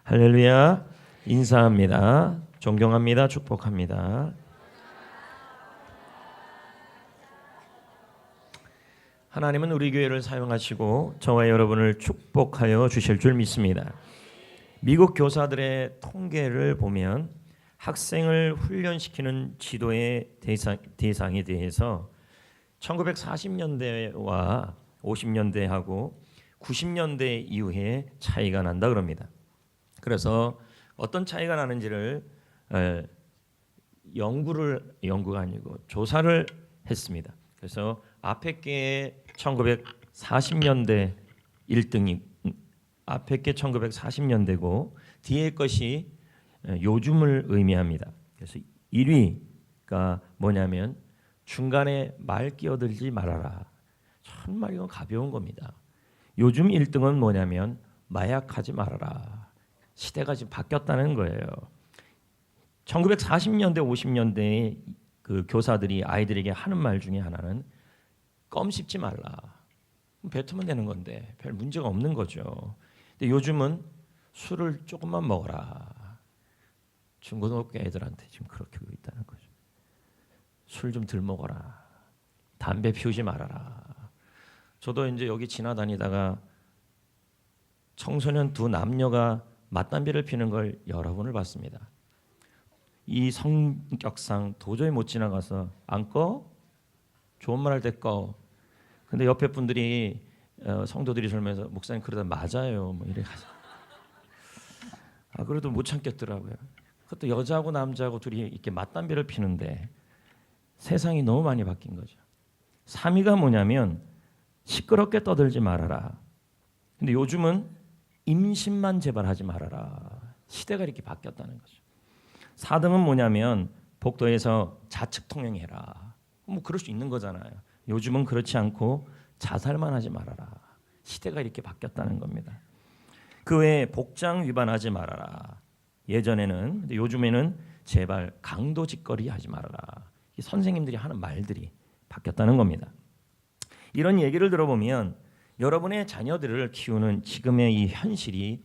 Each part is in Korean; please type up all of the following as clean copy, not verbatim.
할렐루야. 인사합니다. 존경합니다. 축복합니다. 하나님은 우리 교회를 사용하시고 저와 여러분을 축복하여 주실 줄 믿습니다. 미국 교사들의 통계를 보면 학생을 훈련시키는 지도의 대상에 대해서 1940년대와 50년대하고 90년대 이후에 차이가 난다 그럽니다. 그래서 어떤 차이가 나는지를 연구가 아니고 조사를 했습니다. 그래서 앞에 게 1940년대 1등이 앞에 게 1940년대고 뒤에 것이 요즘을 의미합니다. 그래서 1위가 뭐냐면 중간에 말 끼어들지 말아라. 정말 이건 가벼운 겁니다. 요즘 1등은 뭐냐면 마약하지 말아라. 시대가 지금 바뀌었다는 거예요. 1940년대 50년대에 그 교사들이 아이들에게 하는 말 중에 하나는 껌 씹지 말라. 뱉으면 되는 건데 별 문제가 없는 거죠. 근데 요즘은 술을 조금만 먹어라. 중고등학교 애들한테 지금 그렇게 하고 있다는 거죠. 술 좀 덜 먹어라. 담배 피우지 말아라. 저도 이제 여기 지나다니다가 청소년 두 남녀가 맞담배를 피는 걸 여러 번을 봤습니다. 이 성격상 도저히 못 지나가서 안 꺼? 좋은 말 할 때 꺼. 근데 옆에 분들이 성도들이 설명해서 목사님 그러다 맞아요. 뭐 이래 가서 그래도 못 참겠더라고요. 그것도 여자하고 남자하고 둘이 이렇게 맞담배를 피는데 세상이 너무 많이 바뀐 거죠. 3위가 뭐냐면 시끄럽게 떠들지 말아라. 근데 요즘은 임신만 제발 하지 말아라. 시대가 이렇게 바뀌었다는 거죠. 4등은 뭐냐면 복도에서 좌측 통행해라. 뭐 그럴 수 있는 거잖아요. 요즘은 그렇지 않고 자살만 하지 말아라. 시대가 이렇게 바뀌었다는 겁니다. 그 외에 복장 위반하지 말아라. 예전에는 근데 요즘에는 제발 강도짓거리 하지 말아라. 이 선생님들이 하는 말들이 바뀌었다는 겁니다. 이런 얘기를 들어보면 여러분의 자녀들을 키우는 지금의 이 현실이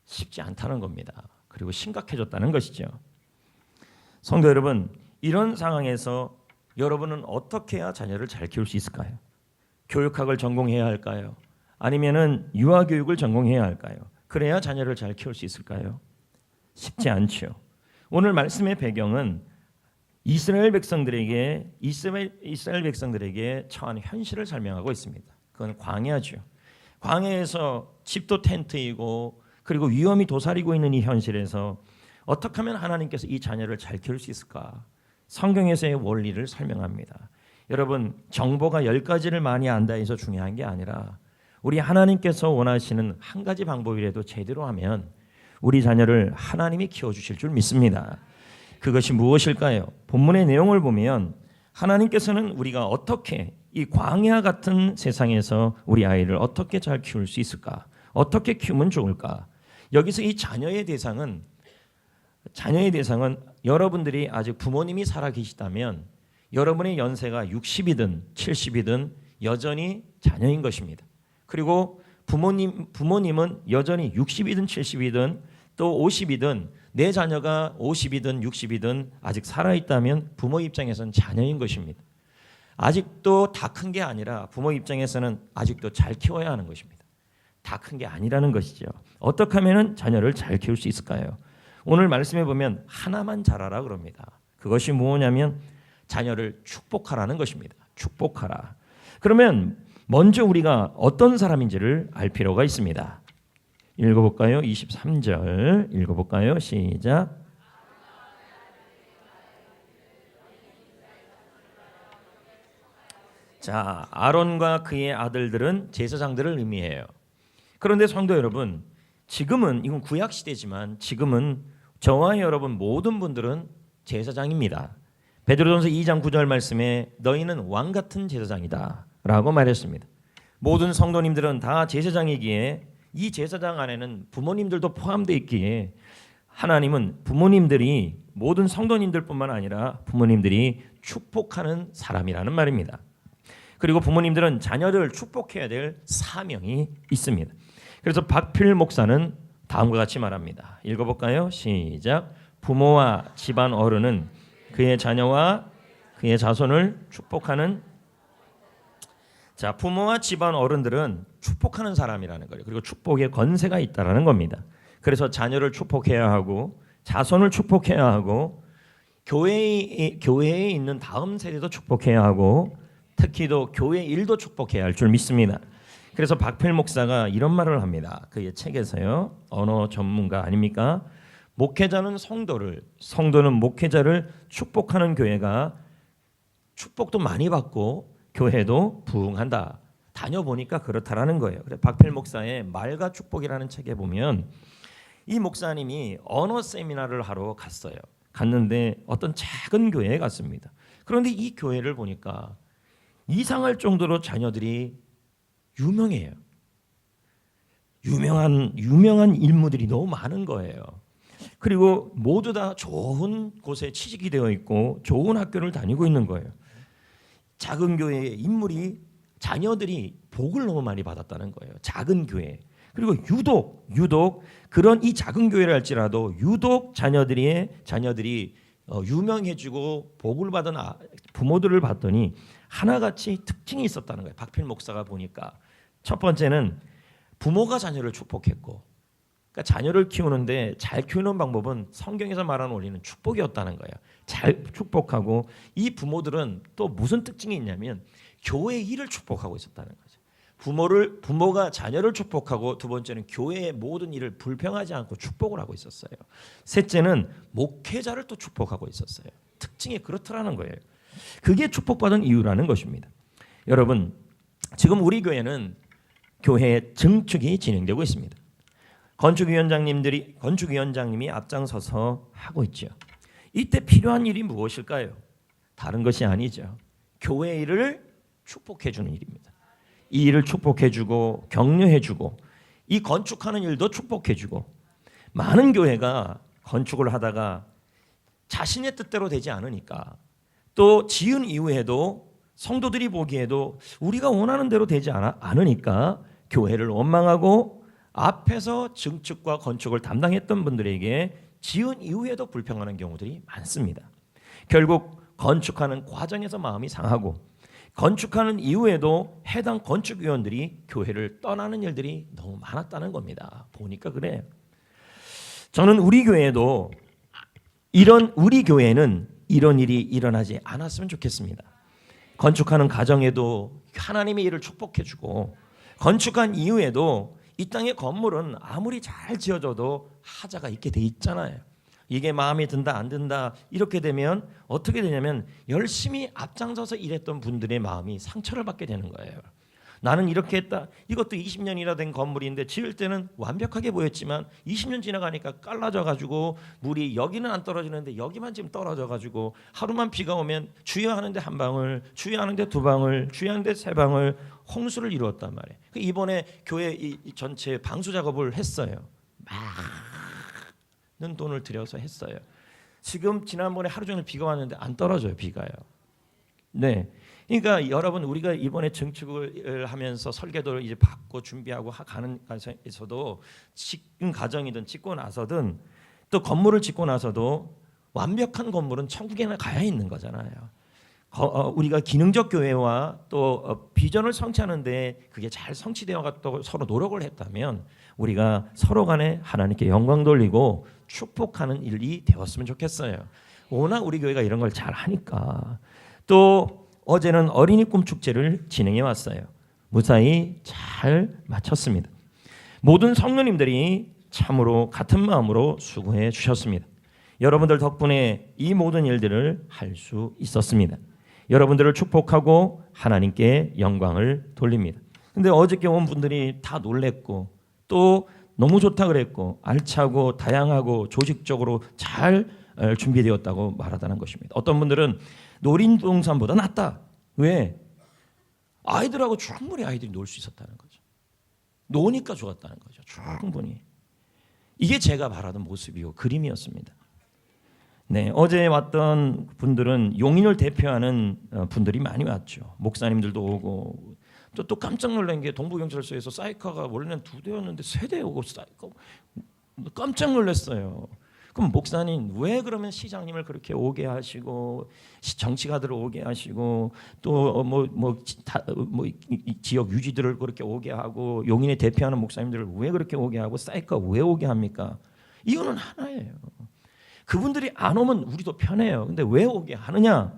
쉽지 않다는 겁니다. 그리고 심각해졌다는 것이죠. 성도 여러분, 이런 상황에서 여러분은 어떻게 해야 자녀를 잘 키울 수 있을까요? 교육학을 전공해야 할까요? 아니면은 유아교육을 전공해야 할까요? 그래야 자녀를 잘 키울 수 있을까요? 쉽지 않죠. 오늘 말씀의 배경은 이스라엘 백성들에게 처한 현실을 설명하고 있습니다. 그건 광야죠. 광야에서 집도 텐트이고 그리고 위험이 도사리고 있는 이 현실에서 어떻게 하면 하나님께서 이 자녀를 잘 키울 수 있을까? 성경에서의 원리를 설명합니다. 여러분, 정보가 10가지를 많이 안다 해서 중요한 게 아니라 우리 하나님께서 원하시는 한 가지 방법이라도 제대로 하면 우리 자녀를 하나님이 키워주실 줄 믿습니다. 그것이 무엇일까요? 본문의 내용을 보면 하나님께서는 우리가 어떻게 이 광야 같은 세상에서 우리 아이를 어떻게 잘 키울 수 있을까? 어떻게 키우면 좋을까? 여기서 이 자녀의 대상은 여러분들이 아직 부모님이 살아 계시다면 여러분의 연세가 60이든 70이든 여전히 자녀인 것입니다. 그리고 부모님은 여전히 60이든 70이든 또 50이든 내 자녀가 50이든 60이든 아직 살아있다면 부모 입장에서는 자녀인 것입니다. 아직도 다 큰 게 아니라 부모 입장에서는 아직도 잘 키워야 하는 것입니다. 다 큰 게 아니라는 것이죠. 어떻게 하면 자녀를 잘 키울 수 있을까요? 오늘 말씀해 보면 하나만 잘하라 그럽니다. 그것이 뭐냐면 자녀를 축복하라는 것입니다. 축복하라. 그러면 먼저 우리가 어떤 사람인지를 알 필요가 있습니다. 읽어볼까요? 23절 읽어볼까요? 시작. 자, 아론과 그의 아들들은 제사장들을 의미해요. 그런데 성도 여러분, 지금은 이건 구약 시대지만 지금은 저와 여러분 모든 분들은 제사장입니다. 베드로전서 2장 9절 말씀에 너희는 왕 같은 제사장이다 라고 말했습니다. 모든 성도님들은 다 제사장이기에 이 제사장 안에는 부모님들도 포함되어 있기에 하나님은 부모님들이 모든 성도님들뿐만 아니라 부모님들이 축복하는 사람이라는 말입니다. 그리고 부모님들은 자녀를 축복해야 될 사명이 있습니다. 그래서 박필 목사는 다음과 같이 말합니다. 읽어볼까요? 시작. 부모와 집안 어른은 그의 자녀와 그의 자손을 축복하는. 자, 부모와 집안 어른들은 축복하는 사람이라는 거예요. 그리고 축복의 권세가 있다라는 겁니다. 그래서 자녀를 축복해야 하고 자손을 축복해야 하고 교회에 있는 다음 세대도 축복해야 하고 특히도 교회 일도 축복해야 할 줄 믿습니다. 그래서 박필 목사가 이런 말을 합니다. 그의 책에서요. 언어 전문가 아닙니까? 목회자는 성도는 목회자를 축복하는 교회가 축복도 많이 받고 교회도 부흥한다. 다녀보니까 그렇다라는 거예요. 그래서 박필 목사의 말과 축복이라는 책에 보면 이 목사님이 언어 세미나를 하러 갔어요. 갔는데 어떤 작은 교회에 갔습니다. 그런데 이 교회를 보니까 이상할 정도로 자녀들이 유명해요. 유명한 인물들이 너무 많은 거예요. 그리고 모두 다 좋은 곳에 취직이 되어 있고 좋은 학교를 다니고 있는 거예요. 작은 교회의 자녀들이 복을 너무 많이 받았다는 거예요. 작은 교회. 그리고 유독 그런 이 작은 교회를 할지라도 유독 자녀들이 유명해지고 복을 받은 부모들을 봤더니 하나같이 특징이 있었다는 거예요. 박필 목사가 보니까 첫 번째는 부모가 자녀를 축복했고, 그러니까 자녀를 키우는데 잘 키우는 방법은 성경에서 말하는 원리는 축복이었다는 거예요. 잘 축복하고 이 부모들은 또 무슨 특징이 있냐면 교회 일을 축복하고 있었다는 거죠. 부모가 자녀를 축복하고 두 번째는 교회의 모든 일을 불평하지 않고 축복을 하고 있었어요. 셋째는 목회자를 또 축복하고 있었어요. 특징이 그렇더라는 거예요. 그게 축복받은 이유라는 것입니다. 여러분, 지금 우리 교회는 교회 증축이 진행되고 있습니다. 건축위원장님이 앞장서서 하고 있죠. 이때 필요한 일이 무엇일까요? 다른 것이 아니죠. 교회 일을 축복해 주는 일입니다. 이 일을 축복해 주고 격려해 주고 이 건축하는 일도 축복해 주고, 많은 교회가 건축을 하다가 자신의 뜻대로 되지 않으니까 또 지은 이후에도 성도들이 보기에도 우리가 원하는 대로 되지 않으니까 교회를 원망하고 앞에서 증축과 건축을 담당했던 분들에게 지은 이후에도 불평하는 경우들이 많습니다. 결국 건축하는 과정에서 마음이 상하고 건축하는 이후에도 해당 건축위원들이 교회를 떠나는 일들이 너무 많았다는 겁니다. 보니까 그래요. 저는 우리 교회는 이런 일이 일어나지 않았으면 좋겠습니다. 건축하는 과정에도 하나님의 일을 축복해주고 건축한 이후에도 이 땅의 건물은 아무리 잘 지어져도 하자가 있게 돼 있잖아요. 이게 마음에 든다 안 든다 이렇게 되면 어떻게 되냐면 열심히 앞장서서 일했던 분들의 마음이 상처를 받게 되는 거예요. 나는 이렇게 했다. 이것도 20년이나 된 건물인데 지을 때는 완벽하게 보였지만 20년 지나가니까 깔라져가지고 물이 여기는 안 떨어지는데 여기만 지금 떨어져가지고 하루만 비가 오면 주여하는데 한 방울, 주여하는데 두 방울, 주여하는데 세 방울 홍수를 이루었단 말이에요. 이번에 교회 이 전체 방수 작업을 했어요. 많은 돈을 들여서 했어요. 지금 지난번에 하루 종일 비가 왔는데 안 떨어져요. 비가요. 네. 그러니까 여러분, 우리가 이번에 증축을 하면서 설계도를 이제 받고 준비하고 가는 과정에서도 짓는 과정이든 짓고 나서든 또 건물을 짓고 나서도 완벽한 건물은 천국에나 가야 있는 거잖아요. 우리가 기능적 교회와 또 비전을 성취하는데 그게 잘 성취되어 갔다고 서로 노력을 했다면 우리가 서로 간에 하나님께 영광 돌리고 축복하는 일이 되었으면 좋겠어요. 워낙 우리 교회가 이런 걸 잘 하니까. 또 어제는 어린이 꿈 축제를 진행해 왔어요. 무사히 잘 마쳤습니다. 모든 성도님들이 참으로 같은 마음으로 수고해 주셨습니다. 여러분들 덕분에 이 모든 일들을 할 수 있었습니다. 여러분들을 축복하고 하나님께 영광을 돌립니다. 근데 어저께 온 분들이 다 놀랬고 또 너무 좋다 그랬고 알차고 다양하고 조직적으로 잘 준비되었다고 말하다는 것입니다. 어떤 분들은 놀이동산보다 낫다. 왜? 아이들하고 충분히 아이들이 놀 수 있었다는 거죠. 노니까 좋았다는 거죠. 충분히. 이게 제가 바라던 모습이고 그림이었습니다. 네, 어제 왔던 분들은 용인을 대표하는 분들이 많이 왔죠. 목사님들도 오고 또 깜짝 놀란 게 동부경찰서에서 사이카가 원래는 2대였는데 3대 오고 사이카 깜짝 놀랐어요. 그럼 목사님 왜 그러면 시장님을 그렇게 오게 하시고 정치가들을 오게 하시고 또 지역 유지들을 그렇게 오게 하고 용인에 대표하는 목사님들을 왜 그렇게 오게 하고 사이카 왜 오게 합니까? 이유는 하나예요. 그분들이 안 오면 우리도 편해요. 근데 왜 오게 하느냐?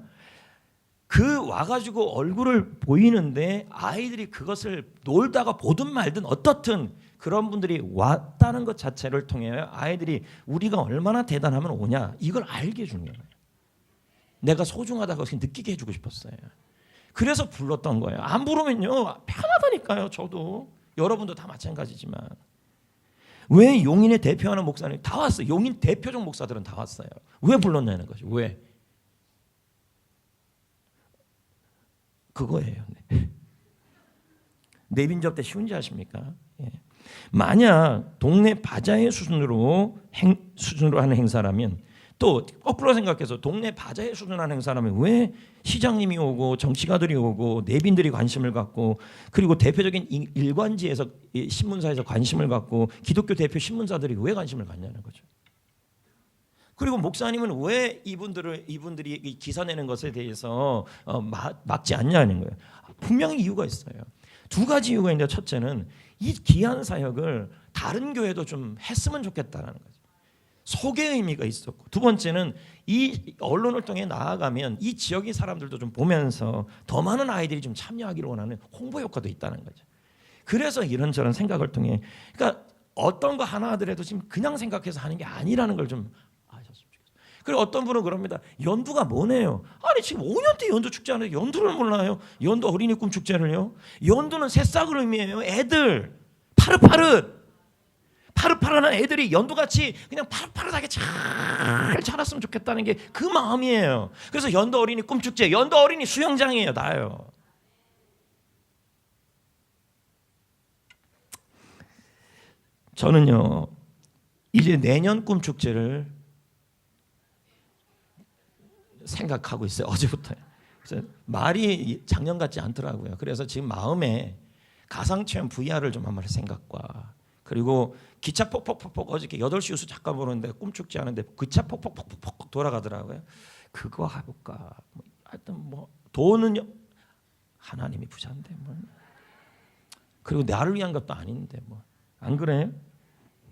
그 와가지고 얼굴을 보이는데 아이들이 그것을 놀다가 보든 말든 어떻든 그런 분들이 왔다는 것 자체를 통해 아이들이 우리가 얼마나 대단하면 오냐 이걸 알게 해주는 거예요. 내가 소중하다고 느끼게 해주고 싶었어요. 그래서 불렀던 거예요. 안 부르면요 편하다니까요. 저도 여러분도 다 마찬가지지만 왜 용인에 대표하는 목사님 다 왔어요. 용인 대표적 목사들은 다 왔어요. 왜 불렀냐는 거죠. 왜? 그거예요. 내빈접 때 쉬운지 아십니까? 예. 만약 동네 바자회 수준으로 하는 행사라면 또 거꾸로 생각해서 동네 바자회 수준 하는 행사라면 왜 시장님이 오고 정치가들이 오고 내빈들이 관심을 갖고 그리고 대표적인 일관지에서 신문사에서 관심을 갖고 기독교 대표 신문사들이 왜 관심을 갖냐는 거죠. 그리고 목사님은 왜 이분들이 기사 내는 것에 대해서 막지 않냐는 거예요. 분명히 이유가 있어요. 두 가지 이유가 있는데 첫째는 이 귀한 사역을 다른 교회도 좀 했으면 좋겠다는 거죠. 소개 의미가 있었고 두 번째는 이 언론을 통해 나아가면 이 지역의 사람들도 좀 보면서 더 많은 아이들이 좀 참여하기를 원하는 홍보 효과도 있다는 거죠. 그래서 이런저런 생각을 통해 그러니까 어떤 거 하나 하더라도 지금 그냥 생각해서 하는 게 아니라는 걸 좀 아셨으면 좋겠어요. 그리고 어떤 분은 그럽니다. 연두가 뭐네요? 아니 지금 5년째 연두 축제 하는데 연두를 몰라요? 연두 어린이 꿈 축제를요? 연두는 새싹을 의미해요. 애들 파릇파릇한 애들이 연두같이 그냥 파릇파릇하게 잘 자랐으면 좋겠다는 게 그 마음이에요. 그래서 연두 어린이 꿈 축제, 연두 어린이 수영장이에요. 나요. 저는요 이제 내년 꿈 축제를 생각하고 있어요. 어제부터. 그래서 말이 작년 같지 않더라고요. 그래서 지금 마음에 가상체험 VR을 좀 한번 할 생각과 그리고 기차 폭폭폭폭 어저께 8시 뉴스 잠깐 보는데 꿈축제 하는데 기차 폭폭폭폭 돌아가더라고요. 그거 해볼까. 하여튼 뭐 돈은요 하나님이 부자인데 뭐. 그리고 나를 위한 것도 아닌데 뭐 안 그래요?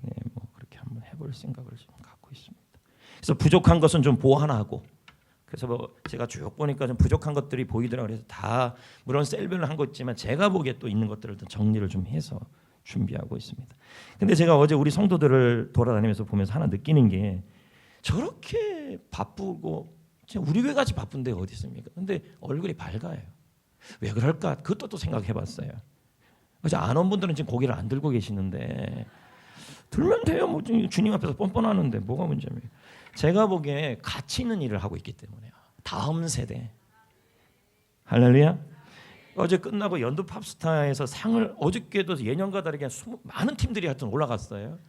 네, 뭐 그렇게 한번 해볼 생각을 좀 갖고 있습니다. 그래서 부족한 것은 좀 보완하고. 그래서 뭐 제가 쭉 보니까 좀 부족한 것들이 보이더라고요. 그래서 다 물론 셀별로 한 거 있지만 제가 보기에 또 있는 것들을 좀 정리를 좀 해서 준비하고 있습니다. 근데 제가 어제 우리 성도들을 돌아다니면서 보면서 하나 느끼는 게 저렇게 바쁘고 우리 교회 같이 바쁜데 어디 있습니까? 근데 얼굴이 밝아요. 왜 그럴까? 그것도 또 생각해봤어요. 어제 안 온 분들은 지금 고개를 안 들고 계시는데 들면 돼요. 뭐 주님 앞에서 뻔뻔하는데 뭐가 문제입니까? 제가 보기에 가치 있는 일을 하고 있기 때문에요. 다음 세대. 할렐루야. 어제 끝나고 연두 팝스타에서 상을 어저께도 예년과 다르게 많은 팀들이 하여튼 올라갔어요.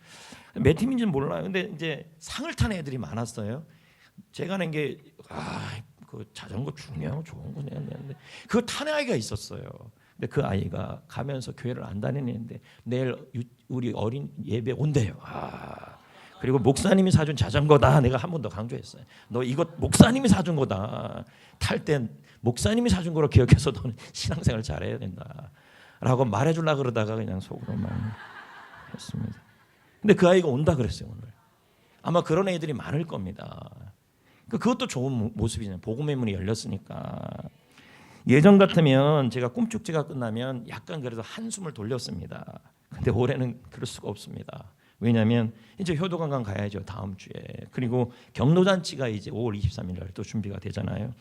몇 팀인지는 몰라요. 근데 이제 상을 탄 애들이 많았어요. 제가 낸 게 그 자전거 중요하고 좋은 거 내는데 그 탄 아이가 있었어요. 근데 그 아이가 가면서 교회를 안 다니는데 내일 우리 어린 예배 온대요. 그리고 목사님이 사준 자전거다. 내가 한 번 더 강조했어요. 너 이거 목사님이 사준 거다. 탈 땐 목사님이 사준 거로 기억해서 너는 신앙생활 잘해야 된다. 라고 말해주려고 그러다가 그냥 속으로만 했습니다. 근데 그 아이가 온다 그랬어요. 오늘. 아마 그런 애들이 많을 겁니다. 그것도 좋은 모습이잖아요. 복음의 문이 열렸으니까. 예전 같으면 제가 꿈축제가 끝나면 약간 그래도 한숨을 돌렸습니다. 근데 올해는 그럴 수가 없습니다. 왜냐하면 이제 효도관광 가야죠. 다음 주에. 그리고 경로잔치가 이제 5월 23일 날 또 준비가 되잖아요.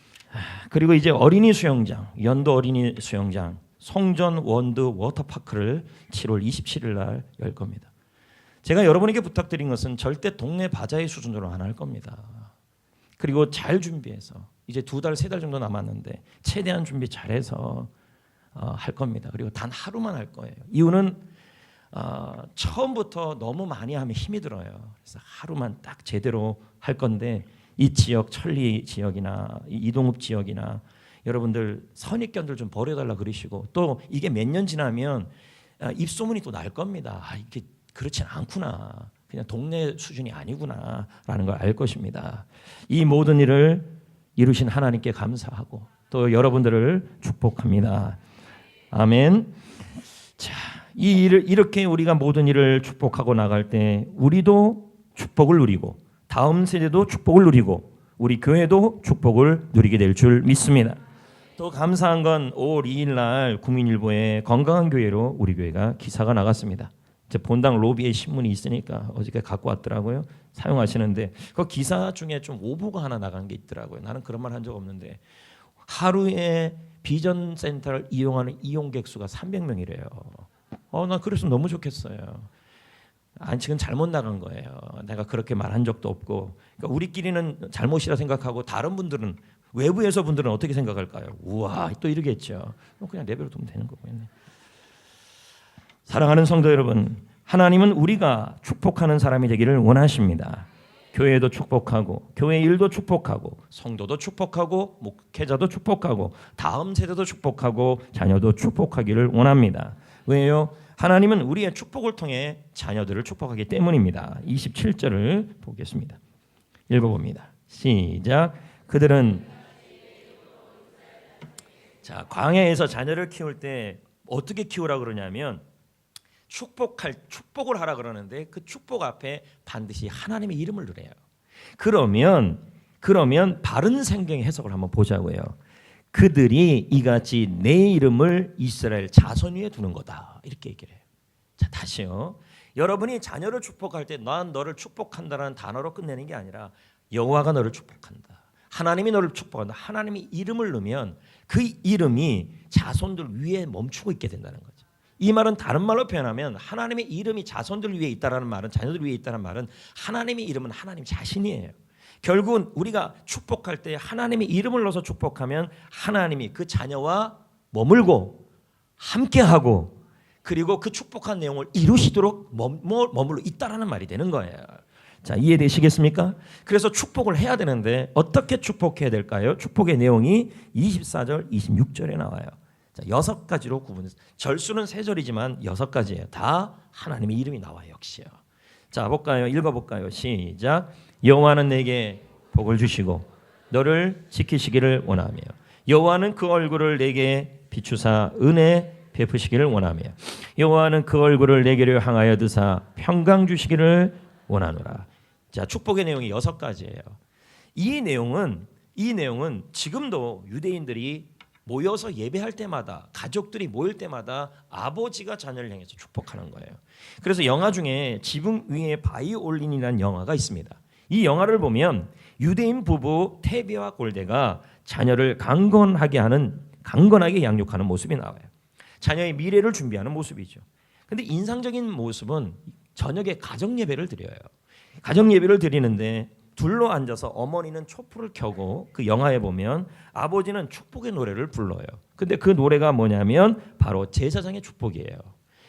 그리고 이제 어린이 수영장, 연도 어린이 수영장, 송전 원두 워터파크를 7월 27일 날 열 겁니다. 제가 여러분에게 부탁드린 것은 절대 동네 바자회 수준으로 안 할 겁니다. 그리고 잘 준비해서 이제 2달, 3달 정도 남았는데 최대한 준비 잘해서 할 겁니다. 그리고 단 하루만 할 거예요. 이유는 처음부터 너무 많이 하면 힘이 들어요. 그래서 하루만 딱 제대로 할 건데 이 지역 천리 지역이나 이동읍 지역이나 여러분들 선입견들 좀 버려달라 그러시고 또 이게 몇 년 지나면 입소문이 또 날 겁니다. 이게 그렇진 않구나. 그냥 동네 수준이 아니구나라는 걸 알 것입니다. 이 모든 일을 이루신 하나님께 감사하고 또 여러분들을 축복합니다. 아멘. 자, 이 일을 이렇게 우리가 모든 일을 축복하고 나갈 때 우리도 축복을 누리고 다음 세대도 축복을 누리고 우리 교회도 축복을 누리게 될 줄 믿습니다. 또 감사한 건 5월 2일 날 국민일보에 건강한 교회로 우리 교회가 기사가 나갔습니다. 이제 본당 로비에 신문이 있으니까 어저께 갖고 왔더라고요. 사용하시는데 그 기사 중에 좀 오보가 하나 나간 게 있더라고요. 나는 그런 말 한 적 없는데 하루에 비전 센터를 이용하는 이용객 수가 300명이래요. 나 그래서 너무 좋겠어요. 안식은 잘못 나간 거예요. 내가 그렇게 말한 적도 없고. 그러니까 우리끼리는 잘못이라 생각하고 다른 분들은 외부에서 분들은 어떻게 생각할까요? 우와 또 이러겠죠. 그냥 내버려 두면 되는 거고요. 사랑하는 성도 여러분, 하나님은 우리가 축복하는 사람이 되기를 원하십니다. 교회도 축복하고 교회 일도 축복하고 성도도 축복하고 목회자도 축복하고 다음 세대도 축복하고 자녀도 축복하기를 원합니다. 왜요? 하나님은 우리의 축복을 통해 자녀들을 축복하기 때문입니다. 27절을 보겠습니다. 읽어봅니다. 시작. 그들은 자 광야에서 자녀를 키울 때 어떻게 키우라 그러냐면 축복을 하라 그러는데 그 축복 앞에 반드시 하나님의 이름을 넣어요. 그러면 바른 성경의 해석을 한번 보자고요. 그들이 이같이 내 이름을 이스라엘 자손 위에 두는 거다. 이렇게 얘기를 해요. 자, 다시요. 여러분이 자녀를 축복할 때 난 너를 축복한다라는 단어로 끝내는 게 아니라 여호와가 너를 축복한다. 하나님이 너를 축복한다. 하나님이 이름을 넣으면 그 이름이 자손들 위에 멈추고 있게 된다는 거죠. 이 말은 다른 말로 표현하면 하나님의 이름이 자손들 위에 있다라는 말은 자녀들 위에 있다는 말은 하나님의 이름은 하나님 자신이에요. 결국은 우리가 축복할 때 하나님의 이름을 넣어서 축복하면 하나님이 그 자녀와 머물고 함께하고 그리고 그 축복한 내용을 이루시도록 머물러 있다라는 말이 되는 거예요. 자, 이해되시겠습니까? 그래서 축복을 해야 되는데 어떻게 축복해야 될까요? 축복의 내용이 24절, 26절에 나와요. 자, 6가지로 구분해서 절수는 3절이지만 6가지예요. 다 하나님의 이름이 나와요. 역시요. 자, 볼까요? 읽어볼까요? 시작. 여호와는 내게 복을 주시고 너를 지키시기를 원하며 여호와는 그 얼굴을 내게 비추사 은혜 베푸시기를 원하며 여호와는 그 얼굴을 내게로 향하여 드사 평강 주시기를 원하노라. 자, 축복의 내용이 6가지예요. 이 내용은 지금도 유대인들이 모여서 예배할 때마다 가족들이 모일 때마다 아버지가 자녀를 향해서 축복하는 거예요. 그래서 영화 중에 지붕 위에 바이올린이라는 영화가 있습니다. 이 영화를 보면 유대인 부부 테베와 골대가 자녀를 강건하게 양육하는 모습이 나와요. 자녀의 미래를 준비하는 모습이죠. 근데 인상적인 모습은 저녁에 가정 예배를 드려요. 가정 예배를 드리는데 둘러 앉아서 어머니는 촛불을 켜고 그 영화에 보면 아버지는 축복의 노래를 불러요. 근데 그 노래가 뭐냐면 바로 제사장의 축복이에요.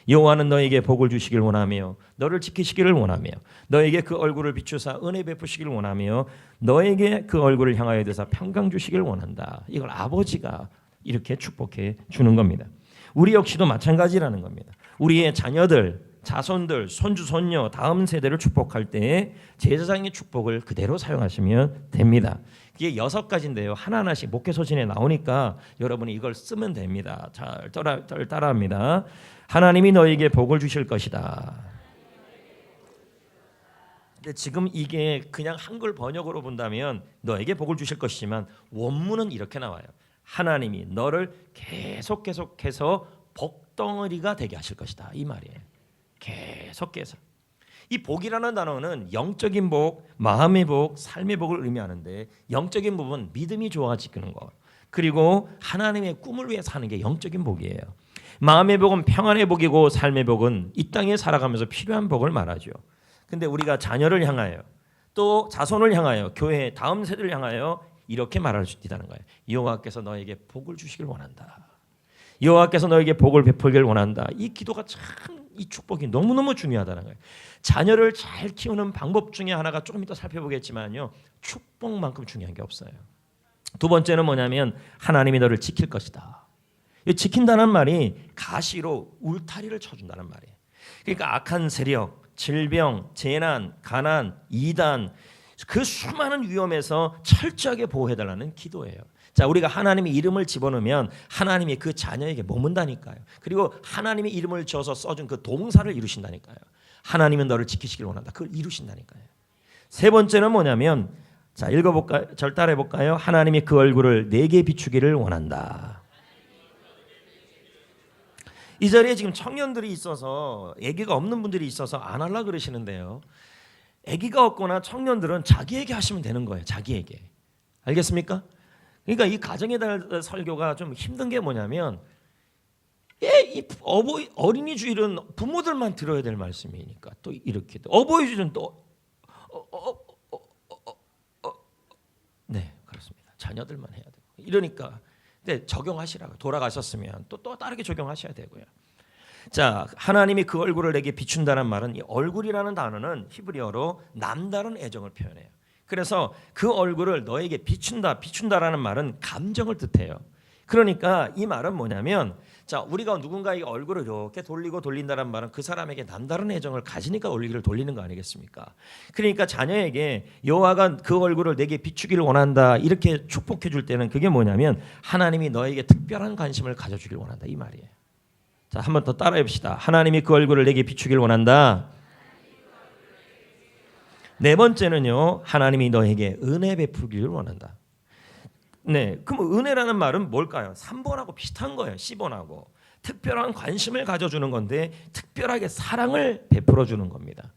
여호와는 너에게 복을 주시길 원하며 너를 지키시기를 원하며 너에게 그 얼굴을 비추사 은혜 베푸시기를 원하며 너에게 그 얼굴을 향하여 드사 평강 주시기를 원한다. 이걸 아버지가 이렇게 축복해 주는 겁니다. 우리 역시도 마찬가지라는 겁니다. 우리의 자녀들 자손들, 손주, 손녀, 다음 세대를 축복할 때 제사장의 축복을 그대로 사용하시면 됩니다. 이게 6가지인데요. 하나하나씩 목회서신에 나오니까 여러분이 이걸 쓰면 됩니다. 잘 따라합니다. 하나님이 너에게 복을 주실 것이다. 근데 지금 이게 그냥 한글 번역으로 본다면 너에게 복을 주실 것이지만 원문은 이렇게 나와요. 하나님이 너를 계속해서 복덩어리가 되게 하실 것이다. 이 말이에요. 계속해서. 이 복이라는 단어는 영적인 복, 마음의 복, 삶의 복을 의미하는데 영적인 부분 믿음이 좋아지는 것 그리고 하나님의 꿈을 위해 사는 게 영적인 복이에요. 마음의 복은 평안의 복이고 삶의 복은 이 땅에 살아가면서 필요한 복을 말하죠. 근데 우리가 자녀를 향하여 또 자손을 향하여 교회 다음 세대를 향하여 이렇게 말할 수 있다는 거예요. 여호와께서 너에게 복을 주시길 원한다. 여호와께서 너에게 복을 베풀기를 원한다. 이 기도가 참 이 축복이 너무너무 중요하다는 거예요. 자녀를 잘 키우는 방법 중에 하나가 조금 이따 살펴보겠지만요. 축복만큼 중요한 게 없어요. 두 번째는 뭐냐면 하나님이 너를 지킬 것이다. 지킨다는 말이 가시로 울타리를 쳐준다는 말이에요. 그러니까 악한 세력, 질병, 재난, 가난, 이단, 그 수많은 위험에서 철저하게 보호해달라는 기도예요. 자, 우리가 하나님의 이름을 집어넣으면 하나님이 그 자녀에게 머문다니까요. 그리고 하나님의 이름을 지어서 써준 그 동사를 이루신다니까요. 하나님은 너를 지키시길 원한다. 그걸 이루신다니까요. 세 번째는 뭐냐면, 자, 읽어볼까요? 절 따라해볼까요? 하나님이 그 얼굴을 내게 비추기를 원한다. 이 자리에 지금 청년들이 있어서, 아기가 없는 분들이 있어서 안 하려고 그러시는데요. 아기가 없거나 청년들은 자기에게 하시면 되는 거예요. 자기에게. 알겠습니까? 그러니까 이 가정의 달 설교가 좀 힘든 게 뭐냐면, 이 어린이 주일은 부모들만 들어야 될 말씀이니까 또 이렇게, 어버이 주일은 또 네, 그렇습니다. 자녀들만 해야 되고 이러니까, 근데 적용하시라고, 돌아가셨으면 또 다르게 적용하셔야 되고요. 자, 하나님이 그 얼굴을 내게 비춘다는 말은, 이 얼굴이라는 단어는 히브리어로 남다른 애정을 표현해요. 그래서 그 얼굴을 너에게 비춘다라는 말은 감정을 뜻해요. 그러니까 이 말은 뭐냐면, 자, 우리가 누군가의 얼굴을 이렇게 돌린다는 말은 그 사람에게 남다른 애정을 가지니까 얼굴을 돌리는 거 아니겠습니까? 그러니까 자녀에게 여호와가 그 얼굴을 내게 비추기를 원한다, 이렇게 축복해 줄 때는 그게 뭐냐면, 하나님이 너에게 특별한 관심을 가져주길 원한다, 이 말이에요. 자, 한 번 더 따라해 봅시다. 하나님이 그 얼굴을 내게 비추길 원한다. 네 번째는요, 하나님이 너에게 은혜 베풀기를 원한다. 네, 그럼 은혜라는 말은 뭘까요? 3번하고 비슷한 거예요. 10번하고 특별한 관심을 가져주는 건데, 특별하게 사랑을 베풀어 주는 겁니다.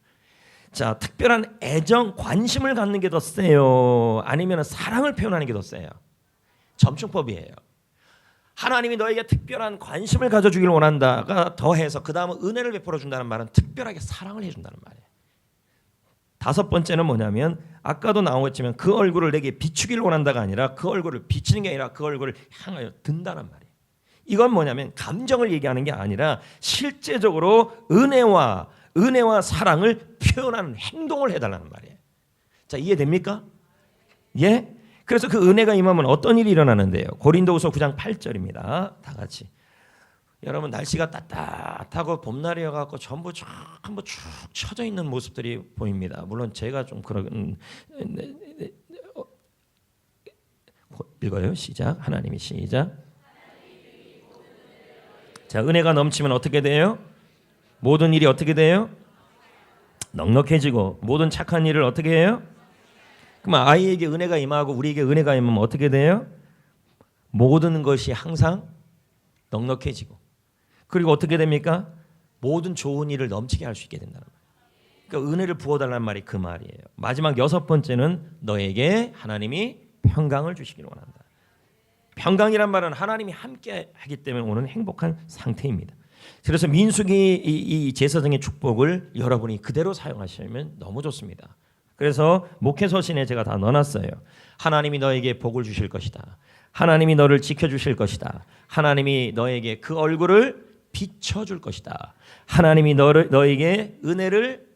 자, 특별한 애정, 관심을 갖는 게 더 세요, 아니면 사랑을 표현하는 게 더 세요? 점층법이에요. 하나님이 너에게 특별한 관심을 가져주길 원한다가 더해서 그 다음은 은혜를 베풀어 준다는 말은 특별하게 사랑을 해준다는 말이에요. 다섯 번째는 뭐냐면, 아까도 나오겠지만 그 얼굴을 내게 비추기를 원한다가 아니라 그 얼굴을 비치는 게 아니라 그 얼굴을 향하여 든다는 말이에요. 이건 뭐냐면 감정을 얘기하는 게 아니라 실제적으로 은혜와 사랑을 표현하는 행동을 해달라는 말이에요. 자, 이해됩니까? 예? 그래서 그 은혜가 임하면 어떤 일이 일어나는데요? 고린도후서 9장 8절입니다. 다 같이. 여러분, 날씨가 따뜻하고 봄날이어갖고 전부 한번 쭉 쳐져 있는 모습들이 보입니다. 물론 제가 좀 그런 읽어요. 시작. 하나님이 시작. 자, 은혜가 넘치면 어떻게 돼요? 모든 일이 어떻게 돼요? 넉넉해지고, 모든 착한 일을 어떻게 해요? 그럼 아이에게 은혜가 임하고 우리에게 은혜가 임하면 어떻게 돼요? 모든 것이 항상 넉넉해지고, 그리고 어떻게 됩니까? 모든 좋은 일을 넘치게 할 수 있게 된다는 말이에요. 그러니까 은혜를 부어달라는 말이 그 말이에요. 마지막 여섯 번째는 너에게 하나님이 평강을 주시기를 원한다. 평강이란 말은 하나님이 함께 하기 때문에 오는 행복한 상태입니다. 그래서 민수기 이 제사장의 축복을 여러분이 그대로 사용하시면 너무 좋습니다. 그래서 목회서신에 제가 다 넣어놨어요. 하나님이 너에게 복을 주실 것이다. 하나님이 너를 지켜주실 것이다. 하나님이 너에게 그 얼굴을 비춰줄 것이다. 하나님이 너에게 은혜를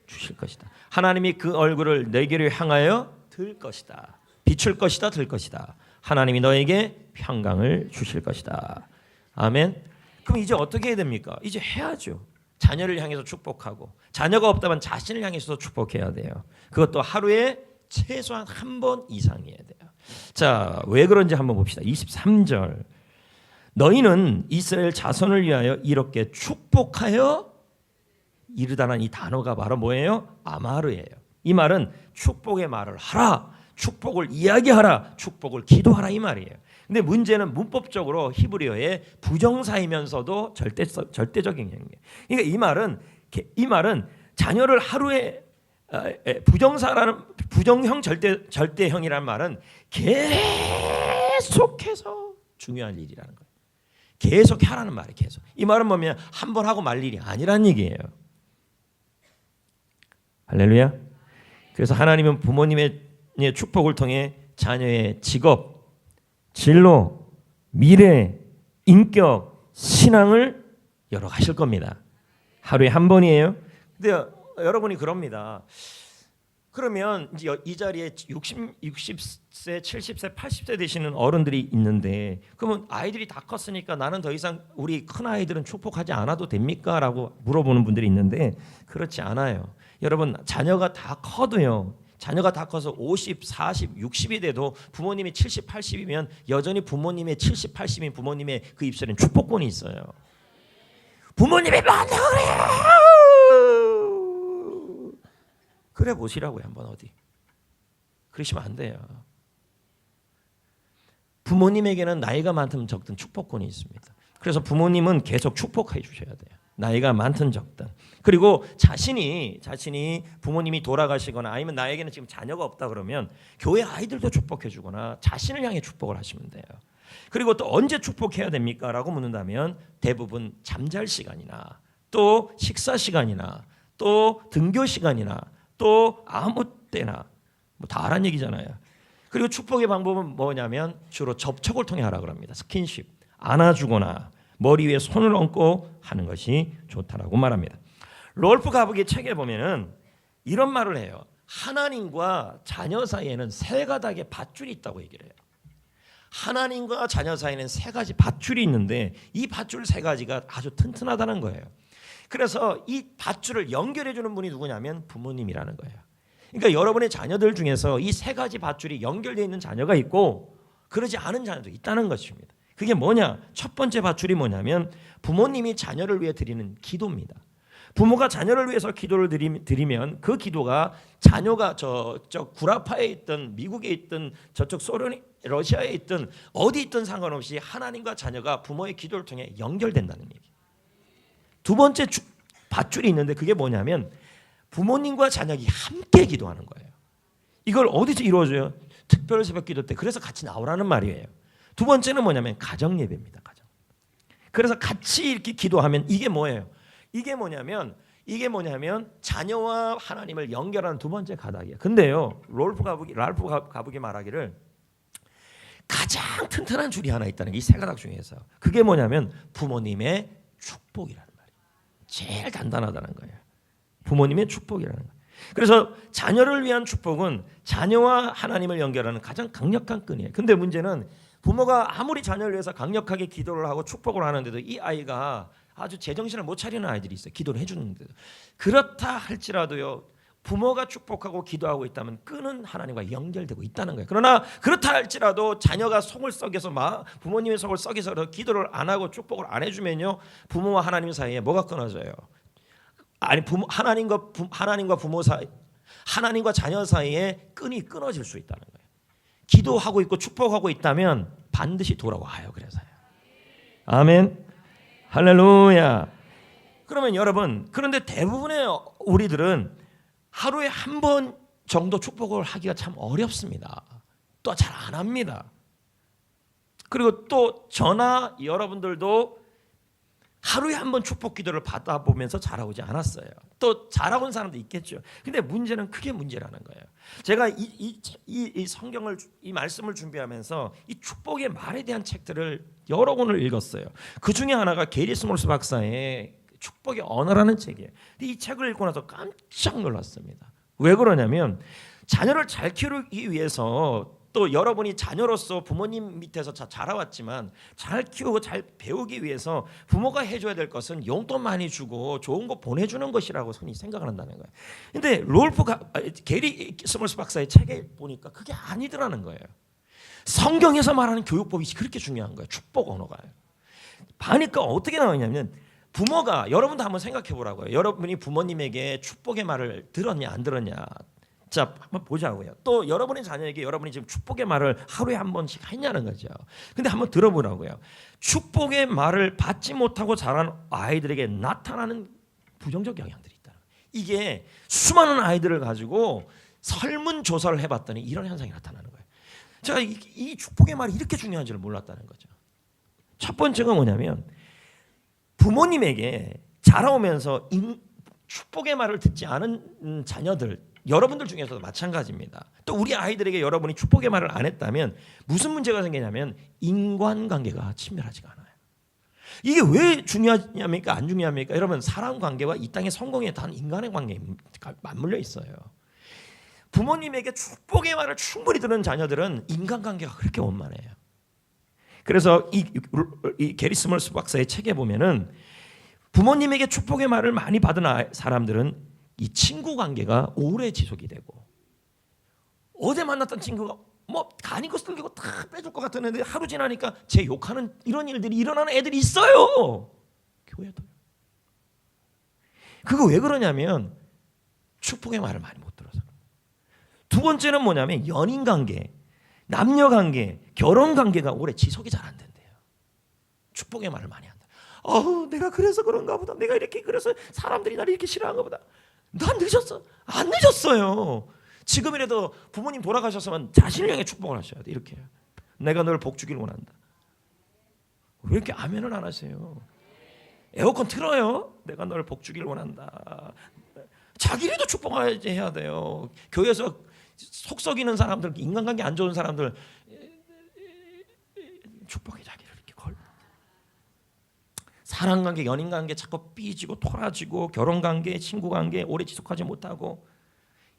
주실 것이다. 하나님이 그 얼굴을 너에게로 향하여 들 것이다. 비출 것이다. 들 것이다. 하나님이 너에게 평강을 주실 것이다. 아멘. 그럼 이제 어떻게 해야 됩니까? 이제 해야죠. 자녀를 향해서 축복하고, 자녀가 없다면 자신을 향해서도 축복해야 돼요. 그것도 하루에 최소한 한 번 이상이어야 돼요. 자, 왜 그런지 한번 봅시다. 23절. 너희는 이스라엘 자손을 위하여 이렇게 축복하여 이르다는 이 단어가 바로 뭐예요? 아마르예요. 이 말은 축복의 말을 하라, 축복을 이야기하라, 축복을 기도하라, 이 말이에요. 근데 문제는 문법적으로 히브리어의 부정사이면서도 절대적인 행위예요. 그러니까 이 말은 자녀를 하루에 부정형 절대형이라는 말은 계속해서 중요한 일이라는 거예요. 계속 하라는 말이에요. 계속. 이 말은 뭐냐면 한 번 하고 말 일이 아니라는 얘기예요. 할렐루야. 그래서 하나님은 부모님의 축복을 통해 자녀의 직업, 진로, 미래, 인격, 신앙을 열어가실 겁니다. 하루에 한 번이에요. 근데 여러분이 그럽니다. 그러면 이제 이 자리에 60세, 70세, 80세 되시는 어른들이 있는데 그러면 아이들이 다 컸으니까 나는 더 이상 우리 큰 아이들은 축복하지 않아도 됩니까? 라고 물어보는 분들이 있는데 그렇지 않아요. 여러분 자녀가 다 커도요. 자녀가 다 커서 50, 40, 60이 돼도 부모님이 70, 80이면 여전히 부모님의 70, 80인 부모님의 그 입술엔 축복권이 있어요. 부모님이 만나 그래 보시라고요. 한번 어디. 그러시면 안 돼요. 부모님에게는 나이가 많든 적든 축복권이 있습니다. 그래서 부모님은 계속 축복해 주셔야 돼요. 나이가 많든 적든. 그리고 자신이 부모님이 돌아가시거나 아니면 나에게는 지금 자녀가 없다 그러면 교회 아이들도 축복해 주거나 자신을 향해 축복을 하시면 돼요. 그리고 또 언제 축복해야 됩니까? 라고 묻는다면 대부분 잠잘 시간이나 또 식사 시간이나 또 등교 시간이나 또 아무 때나 뭐 다 하란 얘기잖아요. 그리고 축복의 방법은 뭐냐면 주로 접촉을 통해 하라 그럽니다. 스킨십, 안아주거나 머리 위에 손을 얹고 하는 것이 좋다라고 말합니다. 롤프 가북의 책에 보면은 이런 말을 해요. 하나님과 자녀 사이에는 세 가닥의 밧줄이 있다고 얘기를 해요. 하나님과 자녀 사이에는 세 가지 밧줄이 있는데 이 밧줄 세 가지가 아주 튼튼하다는 거예요. 그래서 이 밧줄을 연결해 주는 분이 누구냐면 부모님이라는 거예요. 그러니까 여러분의 자녀들 중에서 이 세 가지 밧줄이 연결되어 있는 자녀가 있고 그러지 않은 자녀도 있다는 것입니다. 그게 뭐냐? 첫 번째 밧줄이 뭐냐면 부모님이 자녀를 위해 드리는 기도입니다. 부모가 자녀를 위해서 기도를 드리면 그 기도가 자녀가 저쪽 구라파에 있든 미국에 있든 저쪽 소련, 러시아에 있든 어디 있든 상관없이 하나님과 자녀가 부모의 기도를 통해 연결된다는 얘기예요. 두 번째 밧줄이 있는데 그게 뭐냐면 부모님과 자녀가 함께 기도하는 거예요. 이걸 어디서 이루어져요? 특별 새벽 기도 때. 그래서 같이 나오라는 말이에요. 두 번째는 뭐냐면 가정 예배입니다. 가정. 그래서 같이 이렇게 기도하면 이게 뭐예요? 이게 뭐냐면 자녀와 하나님을 연결하는 두 번째 가닥이에요. 근데요, 랄프 가북이 말하기를 가장 튼튼한 줄이 하나 있다는 게 이 세 가닥 중에서 그게 뭐냐면 부모님의 축복이라는 말이에요. 제일 단단하다는 거예요. 부모님의 축복이라는 거예요. 그래서 자녀를 위한 축복은 자녀와 하나님을 연결하는 가장 강력한 끈이에요. 근데 문제는 부모가 아무리 자녀를 위해서 강력하게 기도를 하고 축복을 하는데도 이 아이가 아주 제정신을 못 차리는 아이들이 있어요. 기도를 해주는데도. 그렇다 할지라도요. 부모가 축복하고 기도하고 있다면 끈은 하나님과 연결되고 있다는 거예요. 그러나 그렇다 할지라도 자녀가 속을 썩여서 부모님의 속을 썩여서 기도를 안 하고 축복을 안 해주면요. 부모와 하나님 사이에 뭐가 끊어져요? 아니 하나님과 부모 사이, 하나님과 자녀 사이에 끈이 끊어질 수 있다는 거예요. 기도하고 있고 축복하고 있다면 반드시 돌아와요. 그래서요. 아멘. 할렐루야. 그러면 여러분, 그런데 대부분의 우리들은 하루에 한 번 정도 축복을 하기가 참 어렵습니다. 또 잘 안 합니다. 그리고 또 저나 여러분들도 하루에 한 번 축복 기도를 받아보면서 자라오지 않았어요. 또 자라온 사람도 있겠죠. 근데 문제는 그게 문제라는 거예요. 제가 이 성경을, 이 말씀을 준비하면서 이 축복의 말에 대한 책들을 여러 권을 읽었어요. 그 중에 하나가 게리 스몰스 박사의 축복의 언어라는 책이에요. 근데 이 책을 읽고 나서 깜짝 놀랐습니다. 왜 그러냐면 자녀를 잘 키우기 위해서 또 여러분이 자녀로서 부모님 밑에서 자라왔지만 잘 키우고 잘 배우기 위해서 부모가 해줘야 될 것은 용돈 많이 주고 좋은 거 보내주는 것이라고 흔히 생각을 한다는 거예요. 근데 게리 스몰스 박사의 책에 보니까 그게 아니더라는 거예요. 성경에서 말하는 교육법이 그렇게 중요한 거예요. 축복 언어가. 보니까 어떻게 나오냐면 부모가, 여러분도 한번 생각해 보라고요. 여러분이 부모님에게 축복의 말을 들었냐 안 들었냐. 자, 한번 보자고요. 또 여러분의 자녀에게 여러분이 지금 축복의 말을 하루에 한 번씩 했냐는 거죠. 근데 한번 들어보라고요. 축복의 말을 받지 못하고 자란 아이들에게 나타나는 부정적 영향들이 있다. 이게 수많은 아이들을 가지고 설문조사를 해봤더니 이런 현상이 나타나는 거예요. 제가 이 축복의 말이 이렇게 중요한 줄 몰랐다는 거죠. 첫 번째가 뭐냐면 부모님에게 자라오면서 축복의 말을 듣지 않은 자녀들, 여러분들 중에서도 마찬가지입니다. 또 우리 아이들에게 여러분이 축복의 말을 안 했다면 무슨 문제가 생기냐면 인간관계가 친밀하지가 않아요. 이게 왜 중요하냐니까 안 중요합니까? 여러분, 사람 관계와 이 땅의 성공에 단 인간의 관계에 맞물려 있어요. 부모님에게 축복의 말을 충분히 듣는 자녀들은 인간관계가 그렇게 원만해요. 그래서 이 게리 스몰스 박사의 책에 보면은 부모님에게 축복의 말을 많이 받은 사람들은 이 친구 관계가 오래 지속이 되고, 어제 만났던 친구가 뭐 간이 거슬리고 다 빼줄 것 같았는데 하루 지나니까 제 욕하는 이런 일들이 일어나는 애들이 있어요. 교회도. 그거 왜 그러냐면 축복의 말을 많이 못 들어서. 두 번째는 뭐냐면 연인 관계, 남녀 관계, 결혼 관계가 오래 지속이 잘 안 된대요. 축복의 말을 많이 한다. 내가 그래서 그런가 보다. 내가 이렇게 그래서 사람들이 나를 이렇게 싫어한가 보다. 난 늦었어. 안 늦었어요. 지금이라도 부모님 돌아가셨으면 자신을 향해 축복을 하셔야 돼. 이렇게. 내가 널 복 주길 원한다. 왜 이렇게 아멘을 안 하세요? 에어컨 틀어요. 내가 널 복 주길 원한다. 자기라도 축복하지 해야 돼요. 교회에서 속 썩이는 사람들, 인간관계 안 좋은 사람들 축복해 자기를 이렇게 걸. 사랑관계, 연인관계 자꾸 삐지고 토라지고, 결혼관계, 친구관계 오래 지속하지 못하고,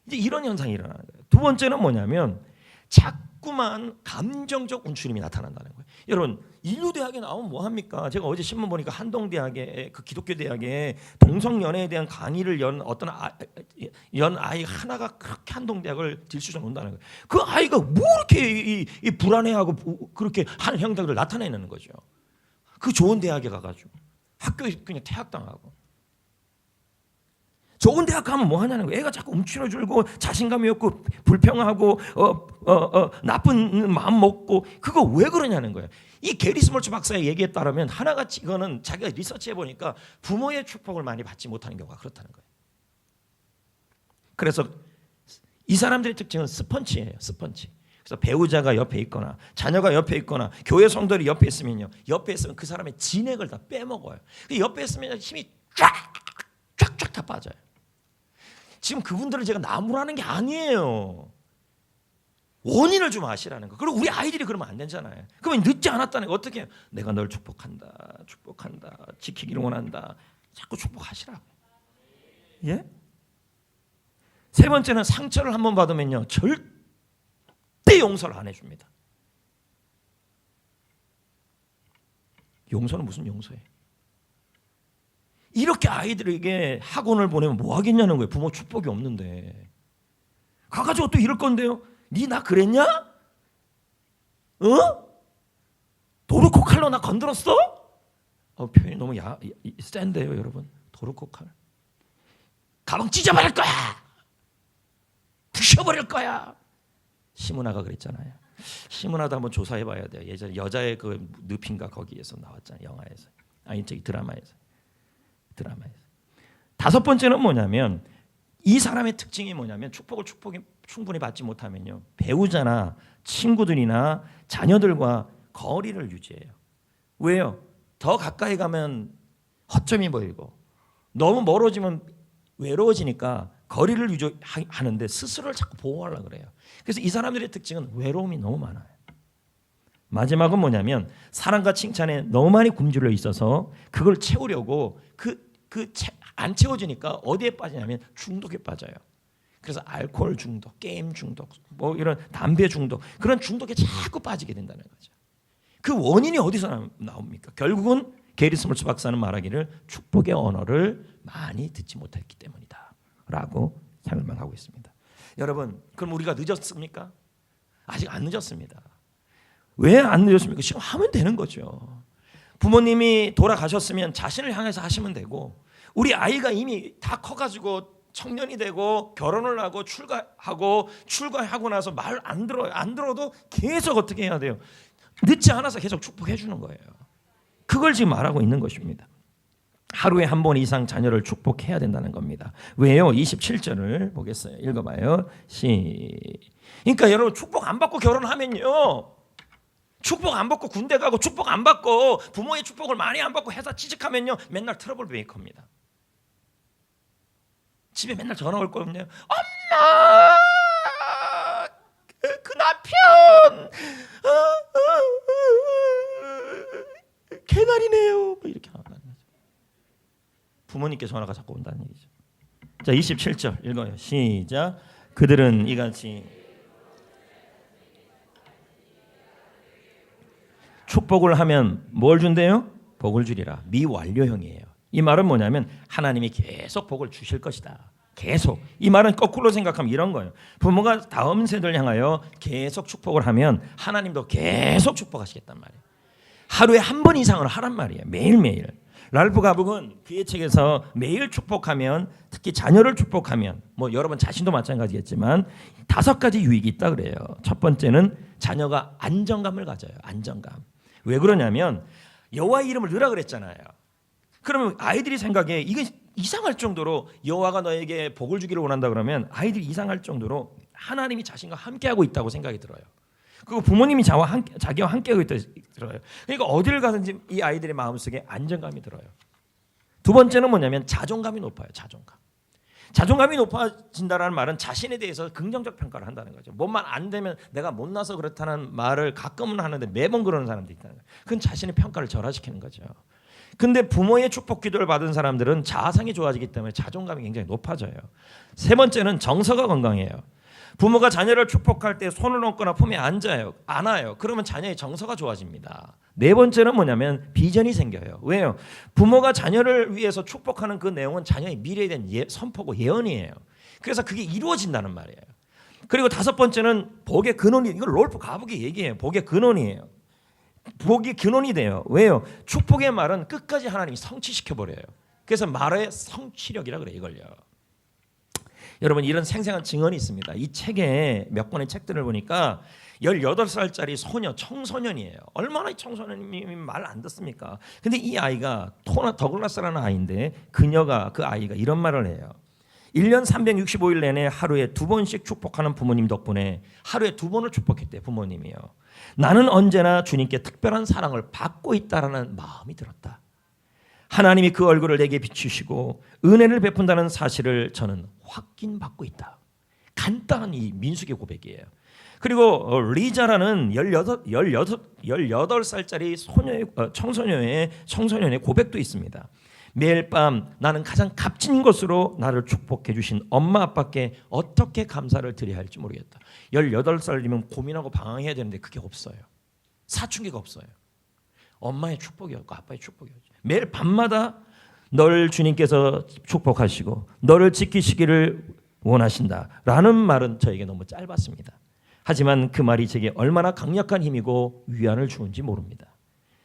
이제 이런 현상이 일어나는 거예요. 두 번째는 뭐냐면 자꾸만 감정적 운출임이 나타난다는 거예요. 여러분, 인류대학에 나오면 뭐 합니까? 제가 어제 신문 보니까 한동대학에, 그 기독교 대학에 동성연애에 대한 강의를 연 어떤 아이 하나가 그렇게 한동대학을 들쑤셔 놓는다는 거예요. 그 아이가 뭐 이렇게 이 불안해하고 그렇게 하는 행동을 나타내는 거죠. 그 좋은 대학에 가가지고 학교에 그냥 퇴학당하고. 좋은 대학 가면 뭐 하냐는 거예요. 애가 자꾸 움츠러들고 자신감이 없고 불평하고 나쁜 마음 먹고. 그거 왜 그러냐는 거예요. 이 게리 스몰츠 박사의 얘기에 따르면 하나같이 이거는 자기가 리서치해 보니까 부모의 축복을 많이 받지 못하는 경우가 그렇다는 거예요. 그래서 이 사람들의 특징은 스펀지예요. 스펀지. 그래서 배우자가 옆에 있거나 자녀가 옆에 있거나 교회 성도들이 옆에 있으면요, 옆에 있으면 그 사람의 진액을 다 빼먹어요. 옆에 있으면 힘이 쫙쫙 다 빠져요. 지금 그분들을 제가 나무라는 게 아니에요. 원인을 좀 아시라는 거. 그리고 우리 아이들이 그러면 안 되잖아요. 그러면 늦지 않았다는 거. 어떻게 해요? 내가 널 축복한다, 축복한다, 지키기를 원한다. 자꾸 축복하시라고. 예? 세 번째는 상처를 한번 받으면요, 절대 용서를 안 해줍니다. 용서는 무슨 용서예요? 이렇게 아이들에게 학원을 보내면 뭐 하겠냐는 거예요. 부모 축복이 없는데. 가가지고 또 이럴 건데요. 니 나 그랬냐? 도르코 칼로 나 건드렸어? 표현이 너무 센데요, 여러분. 도르코 칼. 가방 찢어버릴 거야. 부셔버릴 거야. 시문화가 그랬잖아요. 시문화도 한번 조사해봐야 돼요. 예전에 여자의 그 늪인가 거기에서 나왔잖아요. 영화에서. 아니 저기 드라마에서. 다섯 번째는 뭐냐면 이 사람의 특징이 뭐냐면 축복이 충분히 받지 못하면요, 배우자나 친구들이나 자녀들과 거리를 유지해요. 왜요? 더 가까이 가면 허점이 보이고 너무 멀어지면 외로워지니까 거리를 유지하는데 스스로를 자꾸 보호하려고 그래요. 그래서 이 사람들의 특징은 외로움이 너무 많아요. 마지막은 뭐냐면 사랑과 칭찬에 너무 많이 굶주려 있어서 그걸 채우려고 안 채워지니까 어디에 빠지냐면 중독에 빠져요. 그래서 알코올 중독, 게임 중독, 뭐 이런 담배 중독, 그런 중독에 자꾸 빠지게 된다는 거죠. 그 원인이 어디서 나옵니까? 결국은 게리 스몰츠 박사는 말하기를 축복의 언어를 많이 듣지 못했기 때문이다 라고 설명하고 있습니다. 여러분, 그럼 우리가 늦었습니까? 아직 안 늦었습니다. 왜 안 늦었습니까? 지금 하면 되는 거죠. 부모님이 돌아가셨으면 자신을 향해서 하시면 되고, 우리 아이가 이미 다 커가지고 청년이 되고 결혼을 하고 출가하고 나서 말 안 들어요. 안 들어도 계속 어떻게 해야 돼요? 늦지 않아서 계속 축복해 주는 거예요. 그걸 지금 말하고 있는 것입니다. 하루에 한 번 이상 자녀를 축복해야 된다는 겁니다. 왜요? 27절을 보겠어요. 읽어봐요. 그러니까 여러분, 축복 안 받고 결혼하면요, 축복 안 받고 군대 가고 축복 안 받고 부모의 축복을 많이 안 받고 회사 취직하면요, 맨날 트러블 메이커입니다. 집에 맨날 전화 올 거거든요. 엄마, 그 남편 개나리네요. 뭐 이렇게 한다는 거죠. 부모님께 전화가 자꾸 온다는 얘기죠. 자, 27절 읽어요. 시작. 그들은 이같이 축복을 하면 뭘 준대요? 복을 주리라. 미완료형이에요. 이 말은 뭐냐면 하나님이 계속 복을 주실 것이다. 계속. 이 말은 거꾸로 생각하면 이런 거예요. 부모가 다음 세대를 향하여 계속 축복을 하면 하나님도 계속 축복하시겠단 말이에요. 하루에 한 번 이상을 하란 말이에요. 매일매일. 랄프 가북은 그의 책에서 매일 축복하면, 특히 자녀를 축복하면, 뭐 여러분 자신도 마찬가지겠지만 5가지 유익이 있다 그래요. 첫 번째는 자녀가 안정감을 가져요. 안정감. 왜 그러냐면 여호와 이름을 넣으라 그랬잖아요. 그러면 아이들이 생각에 이게 이상할 정도로 여호와가 너에게 복을 주기를 원한다 그러면 아이들이 이상할 정도로 하나님이 자신과 함께하고 있다고 생각이 들어요. 그리고 부모님이 자기와 함께하고 있다고 들어요. 그러니까 어디를 가든지 이 아이들의 마음속에 안정감이 들어요. 두 번째는 뭐냐면 자존감이 높아요. 자존감이 높아진다는 말은 자신에 대해서 긍정적 평가를 한다는 거죠. 뭐만 안 되면 내가 못나서 그렇다는 말을 가끔은 하는데 매번 그러는 사람도 있다는 거예요. 그건 자신의 평가를 절하시키는 거죠. 근데 부모의 축복 기도를 받은 사람들은 자아상이 좋아지기 때문에 자존감이 굉장히 높아져요. 세 번째는 정서가 건강해요. 부모가 자녀를 축복할 때 손을 얹거나 품에 안아요. 그러면 자녀의 정서가 좋아집니다. 네 번째는 뭐냐면 비전이 생겨요. 왜요? 부모가 자녀를 위해서 축복하는 그 내용은 자녀의 미래에 대한 선포고 예언이에요. 그래서 그게 이루어진다는 말이에요. 그리고 다섯 번째는 복의 근원이, 이걸 롤프 가북이 얘기해요. 복의 근원이에요. 복이 근원이 돼요. 왜요? 축복의 말은 끝까지 하나님이 성취시켜버려요. 그래서 말의 성취력이라 그래요. 이걸요. 여러분 이런 생생한 증언이 있습니다. 이 책에 몇 권의 책들을 보니까 18살짜리 소녀, 청소년이에요. 얼마나 청소년이 말 안 듣습니까? 근데 이 아이가 토나 더글라스라는 아이인데 그 아이가 이런 말을 해요. 1년 365일 내내 하루에 2번씩 축복하는 부모님 덕분에 하루에 2번을 축복했대요. 부모님이요. 나는 언제나 주님께 특별한 사랑을 받고 있다라는 마음이 들었다. 하나님이 그 얼굴을 내게 비추시고 은혜를 베푼다는 사실을 저는 확인받고 있다. 간단한 이 민수기 고백이에요. 그리고 리자라는 18살짜리 청소년의 고백도 있습니다. 매일 밤 나는 가장 값진 것으로 나를 축복해 주신 엄마 아빠께 어떻게 감사를 드려야 할지 모르겠다. 18살이면 고민하고 방황해야 되는데 그게 없어요. 사춘기가 없어요. 엄마의 축복이었고 아빠의 축복이었죠. 매일 밤마다 너를 주님께서 축복하시고 너를 지키시기를 원하신다라는 말은 저에게 너무 짧았습니다. 하지만 그 말이 제게 얼마나 강력한 힘이고 위안을 주는지 모릅니다.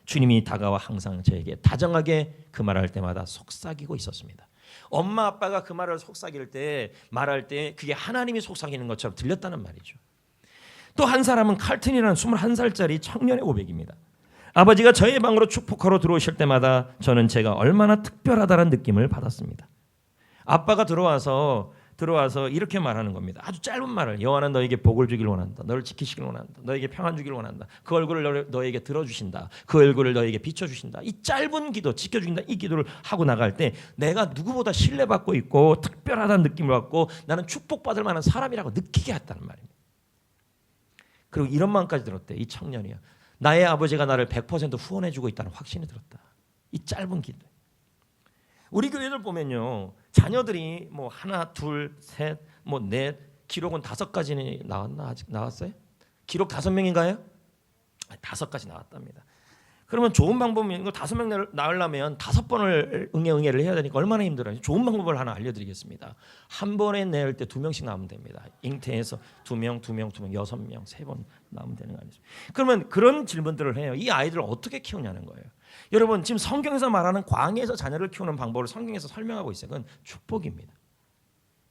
주님이 다가와 항상 저에게 다정하게 그 말할 때마다 속삭이고 있었습니다. 엄마 아빠가 그 말을 속삭일 때 말할 때 그게 하나님이 속삭이는 것처럼 들렸다는 말이죠. 또 한 사람은 칼튼이라는 21살짜리 청년의 고백입니다. 아버지가 저의 방으로 축복하러 들어오실 때마다 저는 제가 얼마나 특별하다는 느낌을 받았습니다. 아빠가 들어와서 이렇게 말하는 겁니다. 아주 짧은 말을. 여호와는 너에게 복을 주길 원한다. 너를 지키시길 원한다. 너에게 평안 주길 원한다. 그 얼굴을 너에게 들어주신다. 그 얼굴을 너에게 비춰주신다. 이 짧은 기도, 지켜주신다. 이 기도를 하고 나갈 때 내가 누구보다 신뢰받고 있고 특별하다는 느낌을 받고 나는 축복받을 만한 사람이라고 느끼게 했다는 말입니다. 그리고 이런 마음까지 들었대. 이 청년이요. 나의 아버지가 나를 100% 후원해주고 있다는 확신이 들었다. 이 짧은 기도. 우리 교회들 보면요, 자녀들이 뭐 하나, 둘, 셋, 뭐 넷, 기록은 5가지 아직 나왔어요? 기록 5명인가요? 5가지 나왔답니다. 그러면 좋은 방법이 이거 5명 낳으려면 5번을 응애를 해야 되니까 얼마나 힘들어요. 좋은 방법을 하나 알려드리겠습니다. 한 번에 낳을 때 2명씩 낳으면 됩니다. 잉태해서 2명, 6명, 3번 낳으면 되는 거 아니죠. 그러면 그런 질문들을 해요. 이 아이들을 어떻게 키우냐는 거예요. 여러분 지금 성경에서 말하는 광야에서 자녀를 키우는 방법을 성경에서 설명하고 있어요. 그건 축복입니다.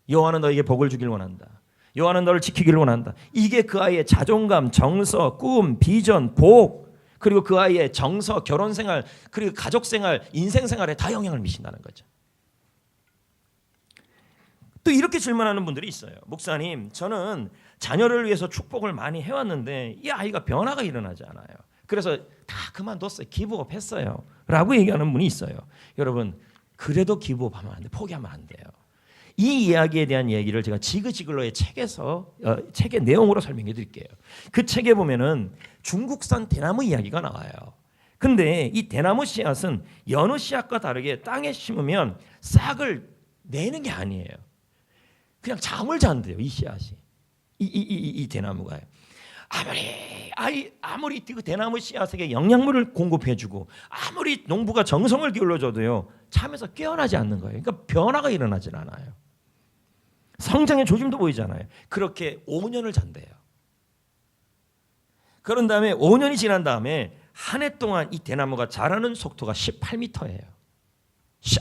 여호와는 너에게 복을 주길 원한다. 여호와는 너를 지키기를 원한다. 이게 그 아이의 자존감, 정서, 꿈, 비전, 복, 그리고 그 아이의 정서, 결혼생활, 그리고 가족생활, 인생생활에 다 영향을 미친다는 거죠. 또 이렇게 질문하는 분들이 있어요. 목사님, 저는 자녀를 위해서 축복을 많이 해왔는데 이 아이가 변화가 일어나지 않아요. 그래서 다 그만뒀어요. 기브업 했어요. 라고 얘기하는 분이 있어요. 여러분, 그래도 기브업하면 안 돼. 포기하면 안 돼요. 이 이야기에 대한 얘기를 제가 지그지글러의 책의 내용으로 설명해 드릴게요. 그 책에 보면은 중국산 대나무 이야기가 나와요. 근데 이 대나무 씨앗은 여느 씨앗과 다르게 땅에 심으면 싹을 내는 게 아니에요. 그냥 잠을 잔대요. 이 씨앗이. 이 대나무가요. 아무리 그 대나무 씨앗에게 영양분을 공급해주고 아무리 농부가 정성을 기울여줘도요, 잠에서 깨어나지 않는 거예요. 그러니까 변화가 일어나질 않아요. 성장의 조짐도 보이지 않아요. 그렇게 5년을 잔대요. 그런 다음에 5년이 지난 다음에 한 해 동안 이 대나무가 자라는 속도가 18m예요.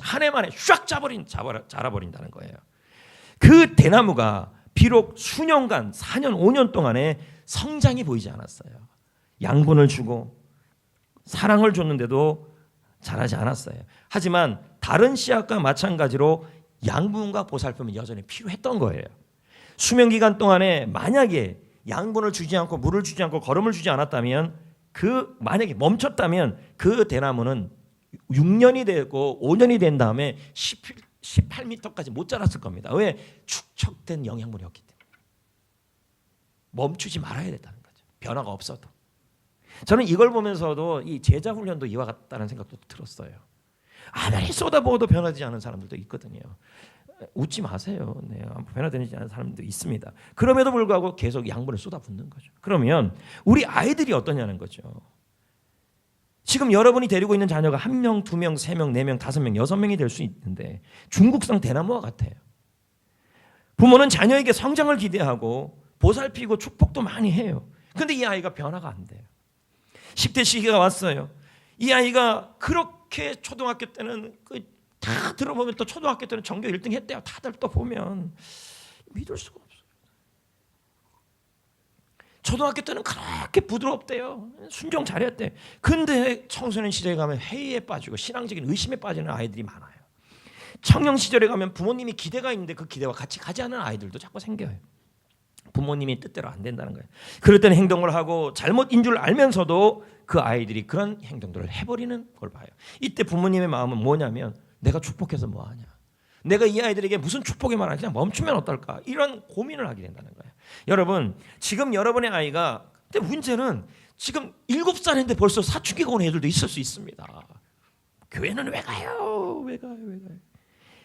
한 해 만에 쫙 자라버린다는 거예요. 그 대나무가 비록 수년간 4년 5년 동안에 성장이 보이지 않았어요. 양분을 주고 사랑을 줬는데도 자라지 않았어요. 하지만 다른 씨앗과 마찬가지로 양분과 보살핌은 여전히 필요했던 거예요. 수명 기간 동안에 만약에 양분을 주지 않고 물을 주지 않고 거름을 주지 않았다면, 만약에 멈췄다면 그 대나무는 6년이 되고 5년이 된 다음에 18m까지 못 자랐을 겁니다. 왜? 축적된 영양분이 없기 때문에. 멈추지 말아야 된다는 거죠. 변화가 없어도. 저는 이걸 보면서도 이 제자 훈련도 이와 같다는 생각도 들었어요. 아무리 쏟아부어도 변화되지 않은 사람들도 있거든요. 웃지 마세요. 네, 변화되지 않은 사람들도 있습니다. 그럼에도 불구하고 계속 양분을 쏟아붓는 거죠. 그러면 우리 아이들이 어떠냐는 거죠. 지금 여러분이 데리고 있는 자녀가 1명, 2명, 3명, 4명, 5명, 6명이 될 수 있는데 중국산 대나무와 같아요. 부모는 자녀에게 성장을 기대하고 보살피고 축복도 많이 해요. 그런데 이 아이가 변화가 안 돼요. 10대 시기가 왔어요. 이 아이가 그렇게 초등학교 때는 다 들어보면 또 초등학교 때는 전교 1등 했대요. 다들 또 보면 믿을 수가 없어요. 초등학교 때는 그렇게 부드럽대요. 순종 잘했대. 근데 청소년 시절에 가면 회의에 빠지고 신앙적인 의심에 빠지는 아이들이 많아요. 청년 시절에 가면 부모님이 기대가 있는데 그 기대와 같이 가지 않는 아이들도 자꾸 생겨요. 부모님이 뜻대로 안 된다는 거예요. 그럴 때는 행동을 하고 잘못인 줄 알면서도 그 아이들이 그런 행동들을 해버리는 걸 봐요. 이때 부모님의 마음은 뭐냐면, 내가 축복해서 뭐하냐, 내가 이 아이들에게 무슨 축복의 말을 그냥 멈추면 어떨까, 이런 고민을 하게 된다는 거예요. 여러분, 지금 여러분의 아이가, 근데 문제는 지금 7살인데 벌써 사춘기가 온 애들도 있을 수 있습니다. 교회는 왜 가요? 왜 가요?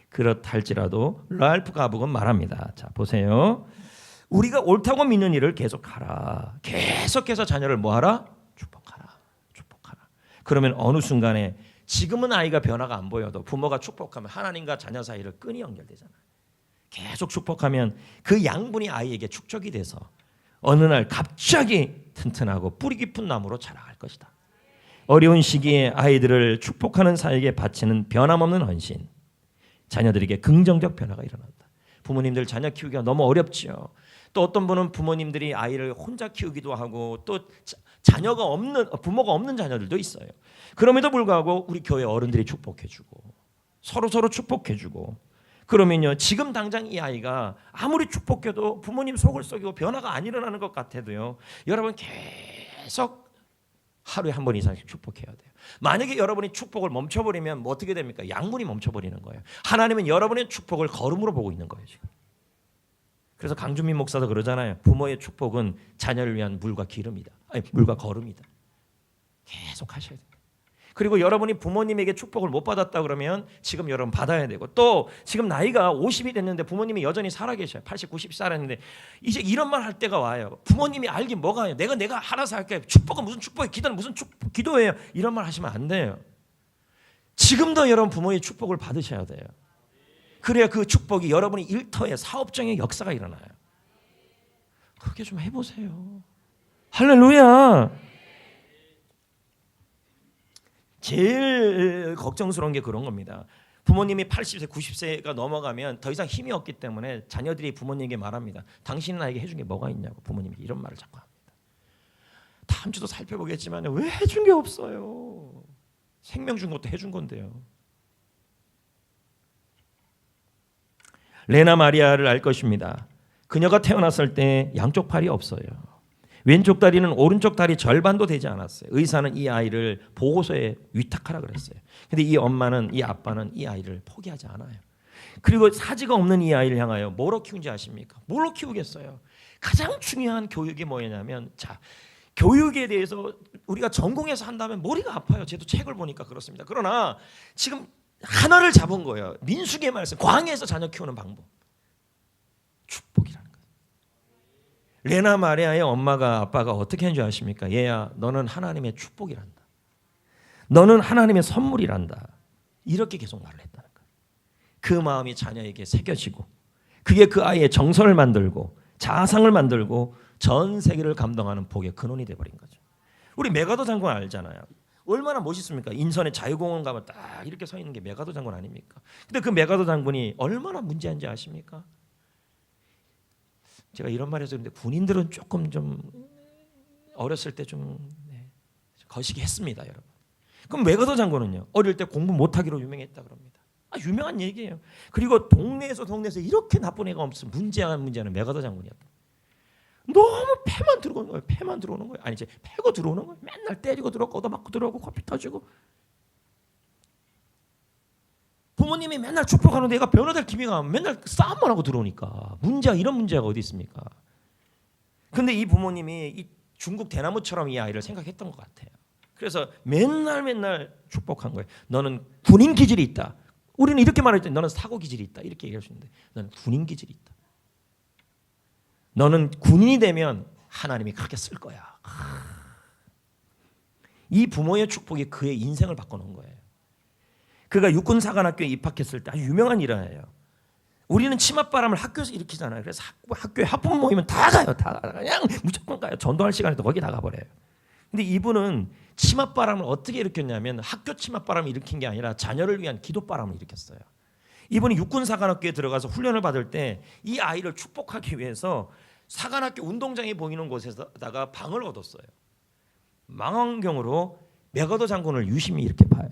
그렇다 할지라도 랄프 가북은 말합니다. 자, 보세요. 우리가 옳다고 믿는 일을 계속하라. 계속해서 자녀를 뭐하라? 축복하라. 그러면 어느 순간에, 지금은 아이가 변화가 안 보여도 부모가 축복하면 하나님과 자녀 사이를 끈이 연결되잖아요. 계속 축복하면 그 양분이 아이에게 축적이 돼서 어느 날 갑자기 튼튼하고 뿌리 깊은 나무로 자라갈 것이다. 어려운 시기에 아이들을 축복하는 사에게 바치는 변함없는 헌신, 자녀들에게 긍정적 변화가 일어난다. 부모님들 자녀 키우기가 너무 어렵지요. 또 어떤 분은 부모님들이 아이를 혼자 키우기도 하고 또 자녀가 없는, 부모가 없는 자녀들도 있어요. 그럼에도 불구하고 우리 교회 어른들이 축복해주고 서로 축복해주고, 그러면요, 지금 당장 이 아이가 아무리 축복해도 부모님 속을 썩이고 변화가 안 일어나는 것 같아도요, 여러분 계속 하루에 한 번 이상씩 축복해야 돼요. 만약에 여러분이 축복을 멈춰버리면 뭐 어떻게 됩니까? 양분이 멈춰버리는 거예요. 하나님은 여러분의 축복을 걸음으로 보고 있는 거예요, 지금. 그래서 강준민 목사도 그러잖아요. 부모의 축복은 자녀를 위한 물과 기름이다. 아니, 물과 거름이다. 계속 하셔야 돼요. 그리고 여러분이 부모님에게 축복을 못 받았다 그러면 지금 여러분 받아야 되고, 또 지금 나이가 50이 됐는데 부모님이 여전히 살아계셔요. 80, 90 살았는데 이제 이런 말 할 때가 와요. 부모님이 알긴 뭐가 해요. 내가 알아서 할게요. 축복은 무슨 축복이에요. 기도는 무슨 기도예요. 이런 말 하시면 안 돼요. 지금도 여러분 부모의 축복을 받으셔야 돼요. 그래야 그 축복이 여러분의 일터에, 사업장에 역사가 일어나요. 그렇게 좀 해보세요. 할렐루야. 제일 걱정스러운 게 그런 겁니다. 부모님이 80세, 90세가 넘어가면 더 이상 힘이 없기 때문에 자녀들이 부모님에게 말합니다. 당신은 나에게 해준 게 뭐가 있냐고. 부모님이 이런 말을 자꾸 합니다. 다음 주도 살펴보겠지만 왜 해준 게 없어요? 생명 준 것도 해준 건데요. 레나 마리아를 알 것입니다. 그녀가 태어났을 때 양쪽 팔이 없어요. 왼쪽 다리는 오른쪽 다리 절반도 되지 않았어요. 의사는 이 아이를 보호소에 위탁하라 그랬어요. 근데 이 엄마는, 이 아빠는 이 아이를 포기하지 않아요. 그리고 사지가 없는 이 아이를 향하여 뭐로 키운지 아십니까? 뭘로 키우겠어요? 가장 중요한 교육이 뭐냐면, 자, 교육에 대해서 우리가 전공해서 한다면 머리가 아파요. 저도 책을 보니까 그렇습니다. 그러나 지금 하나를 잡은 거예요. 민수기의 말씀, 광야에서 자녀 키우는 방법. 레나 마리아의 엄마가 아빠가 어떻게 했는지 아십니까? 얘야, 너는 하나님의 축복이란다. 너는 하나님의 선물이란다. 이렇게 계속 말을 했다는 거예요. 그 마음이 자녀에게 새겨지고 그게 그 아이의 정서를 만들고 자상을 만들고 전 세계를 감동하는 복의 근원이 돼버린 거죠. 우리 메가더 장군 알잖아요. 얼마나 멋있습니까? 인천의 자유공원 가면 딱 이렇게 서 있는 게 메가더 장군 아닙니까? 근데 그 메가더 장군이 얼마나 문제한지 아십니까? 제가 이런 말 해서 그런데 군인들은 조금 좀 어렸을 때 좀 거시기 했습니다, 여러분. 그럼 메가더 장군은요, 어릴 때 공부 못하기로 유명했다 그럽니다. 유명한 얘기예요. 그리고 동네에서 이렇게 나쁜 애가 없어. 문제는 메가더 장군이었다. 너무 패만 들어오는 거예요. 패만 들어오는 거예요. 아니 이제 패고 들어오는 거예요. 맨날 때리고 들어오고 얻어맞고 들어오고 커피 터지고. 부모님이 맨날 축복하는데 얘가 변호될 기미가 맨날 싸움만 하고 들어오니까 이런 문제가 어디 있습니까? 근데 이 부모님이 이 중국 대나무처럼 이 아이를 생각했던 것 같아요. 그래서 맨날 축복한 거예요. 너는 군인 기질이 있다. 우리는 이렇게 말할 때 너는 사고 기질이 있다. 이렇게 얘기할 수 있는데 너는 군인 기질이 있다. 너는 군인이 되면 하나님이 그렇게 쓸 거야. 이 부모의 축복이 그의 인생을 바꿔놓은 거예요. 그가 육군사관학교에 입학했을 때 아주 유명한 일화예요. 우리는 치맛바람을 학교에서 일으키잖아요. 그래서 학교에 하품 모이면 다 가요. 다 그냥 무조건 가요. 전도할 시간에도 거기 다 가버려요. 근데 이분은 치맛바람을 어떻게 일으켰냐면 학교 치맛바람을 일으킨 게 아니라 자녀를 위한 기도바람을 일으켰어요. 이분이 육군사관학교에 들어가서 훈련을 받을 때 이 아이를 축복하기 위해서 사관학교 운동장이 보이는 곳에다가 방을 얻었어요. 망원경으로 메가더 장군을 유심히 이렇게 봐요.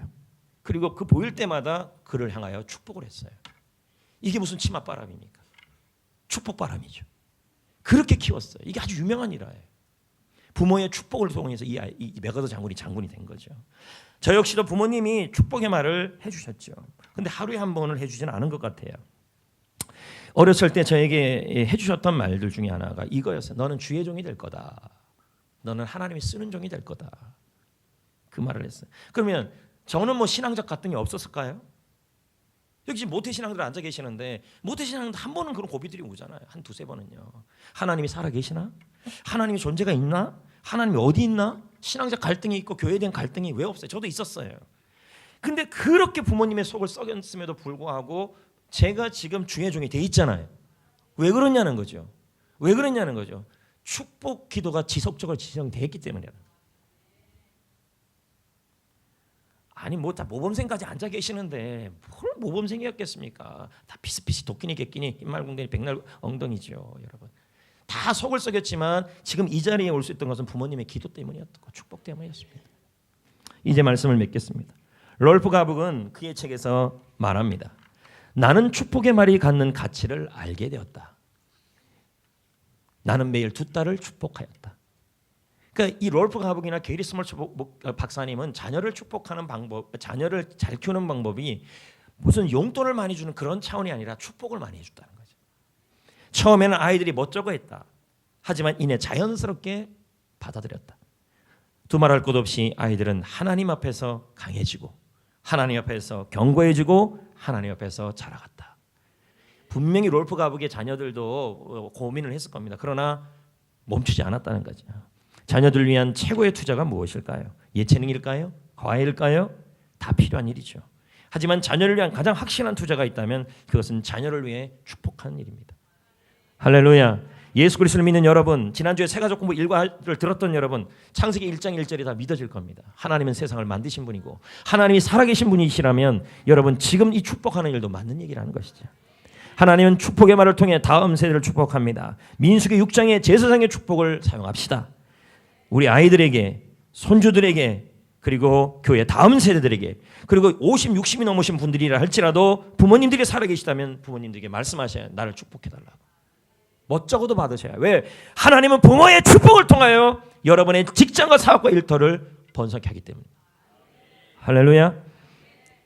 그리고 그 보일 때마다 그를 향하여 축복을 했어요. 이게 무슨 치맛바람입니까? 축복바람이죠. 그렇게 키웠어요. 이게 아주 유명한 일화예요. 부모의 축복을 통해서 이 메가더 장군이 된 거죠. 저 역시도 부모님이 축복의 말을 해주셨죠. 근데 하루에 한 번을 해주지는 않은 것 같아요. 어렸을 때 저에게 해주셨던 말들 중에 하나가 이거였어요. 너는 주의 종이 될 거다. 너는 하나님이 쓰는 종이 될 거다. 그 말을 했어요. 그러면 저는 뭐 신앙적 갈등이 없었을까요? 여기 지금 모태신앙들 앉아 계시는데 모태신앙들 한 번은 그런 고비들이 오잖아요. 한 두세 번은요. 하나님이 살아 계시나? 하나님이 존재가 있나? 하나님이 어디 있나? 신앙적 갈등이 있고 교회에 대한 갈등이 왜 없어요? 저도 있었어요. 근데 그렇게 부모님의 속을 썩였음에도 불구하고 제가 지금 주의 종이 돼 있잖아요. 왜 그러냐는 거죠. 왜 그러냐는 거죠. 축복 기도가 지속적으로 진행되었기 때문이에요. 아니 뭐 다 모범생까지 앉아 계시는데 뭘 모범생이었겠습니까? 다 피스피스 도끼니 개끼니 흰말궁뎅이 백날 엉덩이죠, 여러분. 다 속을 썩였지만 지금 이 자리에 올 수 있던 것은 부모님의 기도 때문이었고 축복 때문이었습니다. 이제 말씀을 맺겠습니다. 롤프 가북은 그의 책에서 말합니다. 나는 축복의 말이 갖는 가치를 알게 되었다. 나는 매일 두 딸을 축복하였다. 그러니까 이 롤프 가북이나 게리 스몰츠 박사님은 자녀를 축복하는 방법, 자녀를 잘 키우는 방법이 무슨 용돈을 많이 주는 그런 차원이 아니라 축복을 많이 해줬다는 거죠. 처음에는 아이들이 멋쩍어했다. 하지만 이내 자연스럽게 받아들였다. 두말할 것 없이 아이들은 하나님 앞에서 강해지고 하나님 앞에서 견고해지고 하나님 앞에서 자라갔다. 분명히 롤프 가북의 자녀들도 고민을 했을 겁니다. 그러나 멈추지 않았다는 거죠. 자녀들 위한 최고의 투자가 무엇일까요? 예체능일까요? 과외일까요? 다 필요한 일이죠. 하지만 자녀를 위한 가장 확실한 투자가 있다면 그것은 자녀를 위해 축복하는 일입니다. 할렐루야. 예수 그리스도를 믿는 여러분, 지난주에 새가족 공부 일과를 들었던 여러분, 창세기 1장 1절이 다 믿어질 겁니다. 하나님은 세상을 만드신 분이고 하나님이 살아계신 분이시라면 여러분 지금 이 축복하는 일도 맞는 얘기라는 것이죠. 하나님은 축복의 말을 통해 다음 세대를 축복합니다. 민수기 6장의 제사장의 축복을 사용합시다. 우리 아이들에게, 손주들에게, 그리고 교회 다음 세대들에게, 그리고 50, 60이 넘으신 분들이라 할지라도 부모님들이 살아계시다면 부모님들에게 말씀하셔야 나를 축복해달라고. 멋쩍어도 받으셔야. 왜? 하나님은 부모의 축복을 통하여 여러분의 직장과 사업과 일터를 번성케 하기 때문에. 할렐루야.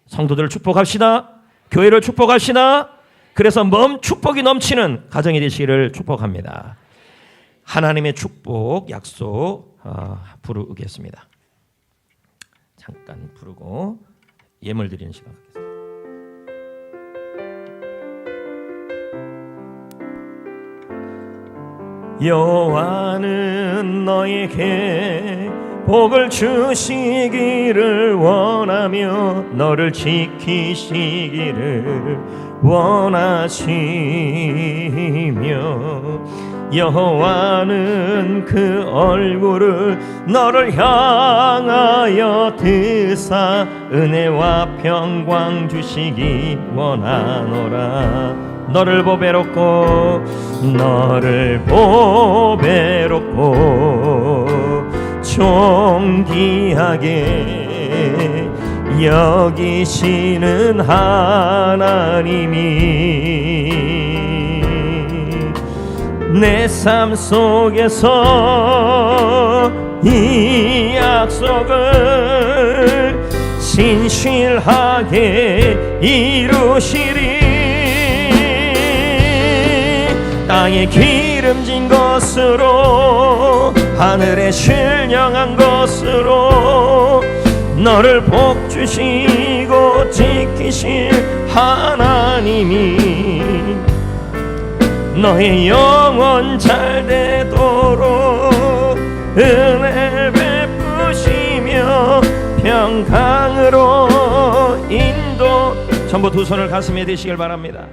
성도들을 축복합시다. 교회를 축복합시다. 그래서 축복이 넘치는 가정이 되시기를 축복합니다. 하나님의 축복 약속 부르겠습니다. 잠깐 부르고 예물 드리는 시간 갖겠습니다. 여호와는 너에게 복을 주시기를 원하며 너를 지키시기를 원하시며 여호와는 그 얼굴을 너를 향하여 드사 은혜와 평강 주시기 원하노라. 너를 보배롭고 존귀하게 여기시는 하나님이 내 삶 속에서 이 약속을 신실하게 이루시리. 땅에 기름진 것으로 하늘에 신령한 것으로 너를 복주시고 지키실 하나님이 너의 영혼 잘 되도록 은혜 베푸시며 평강으로 인도. 전부 두 손을 가슴에 대시길 바랍니다.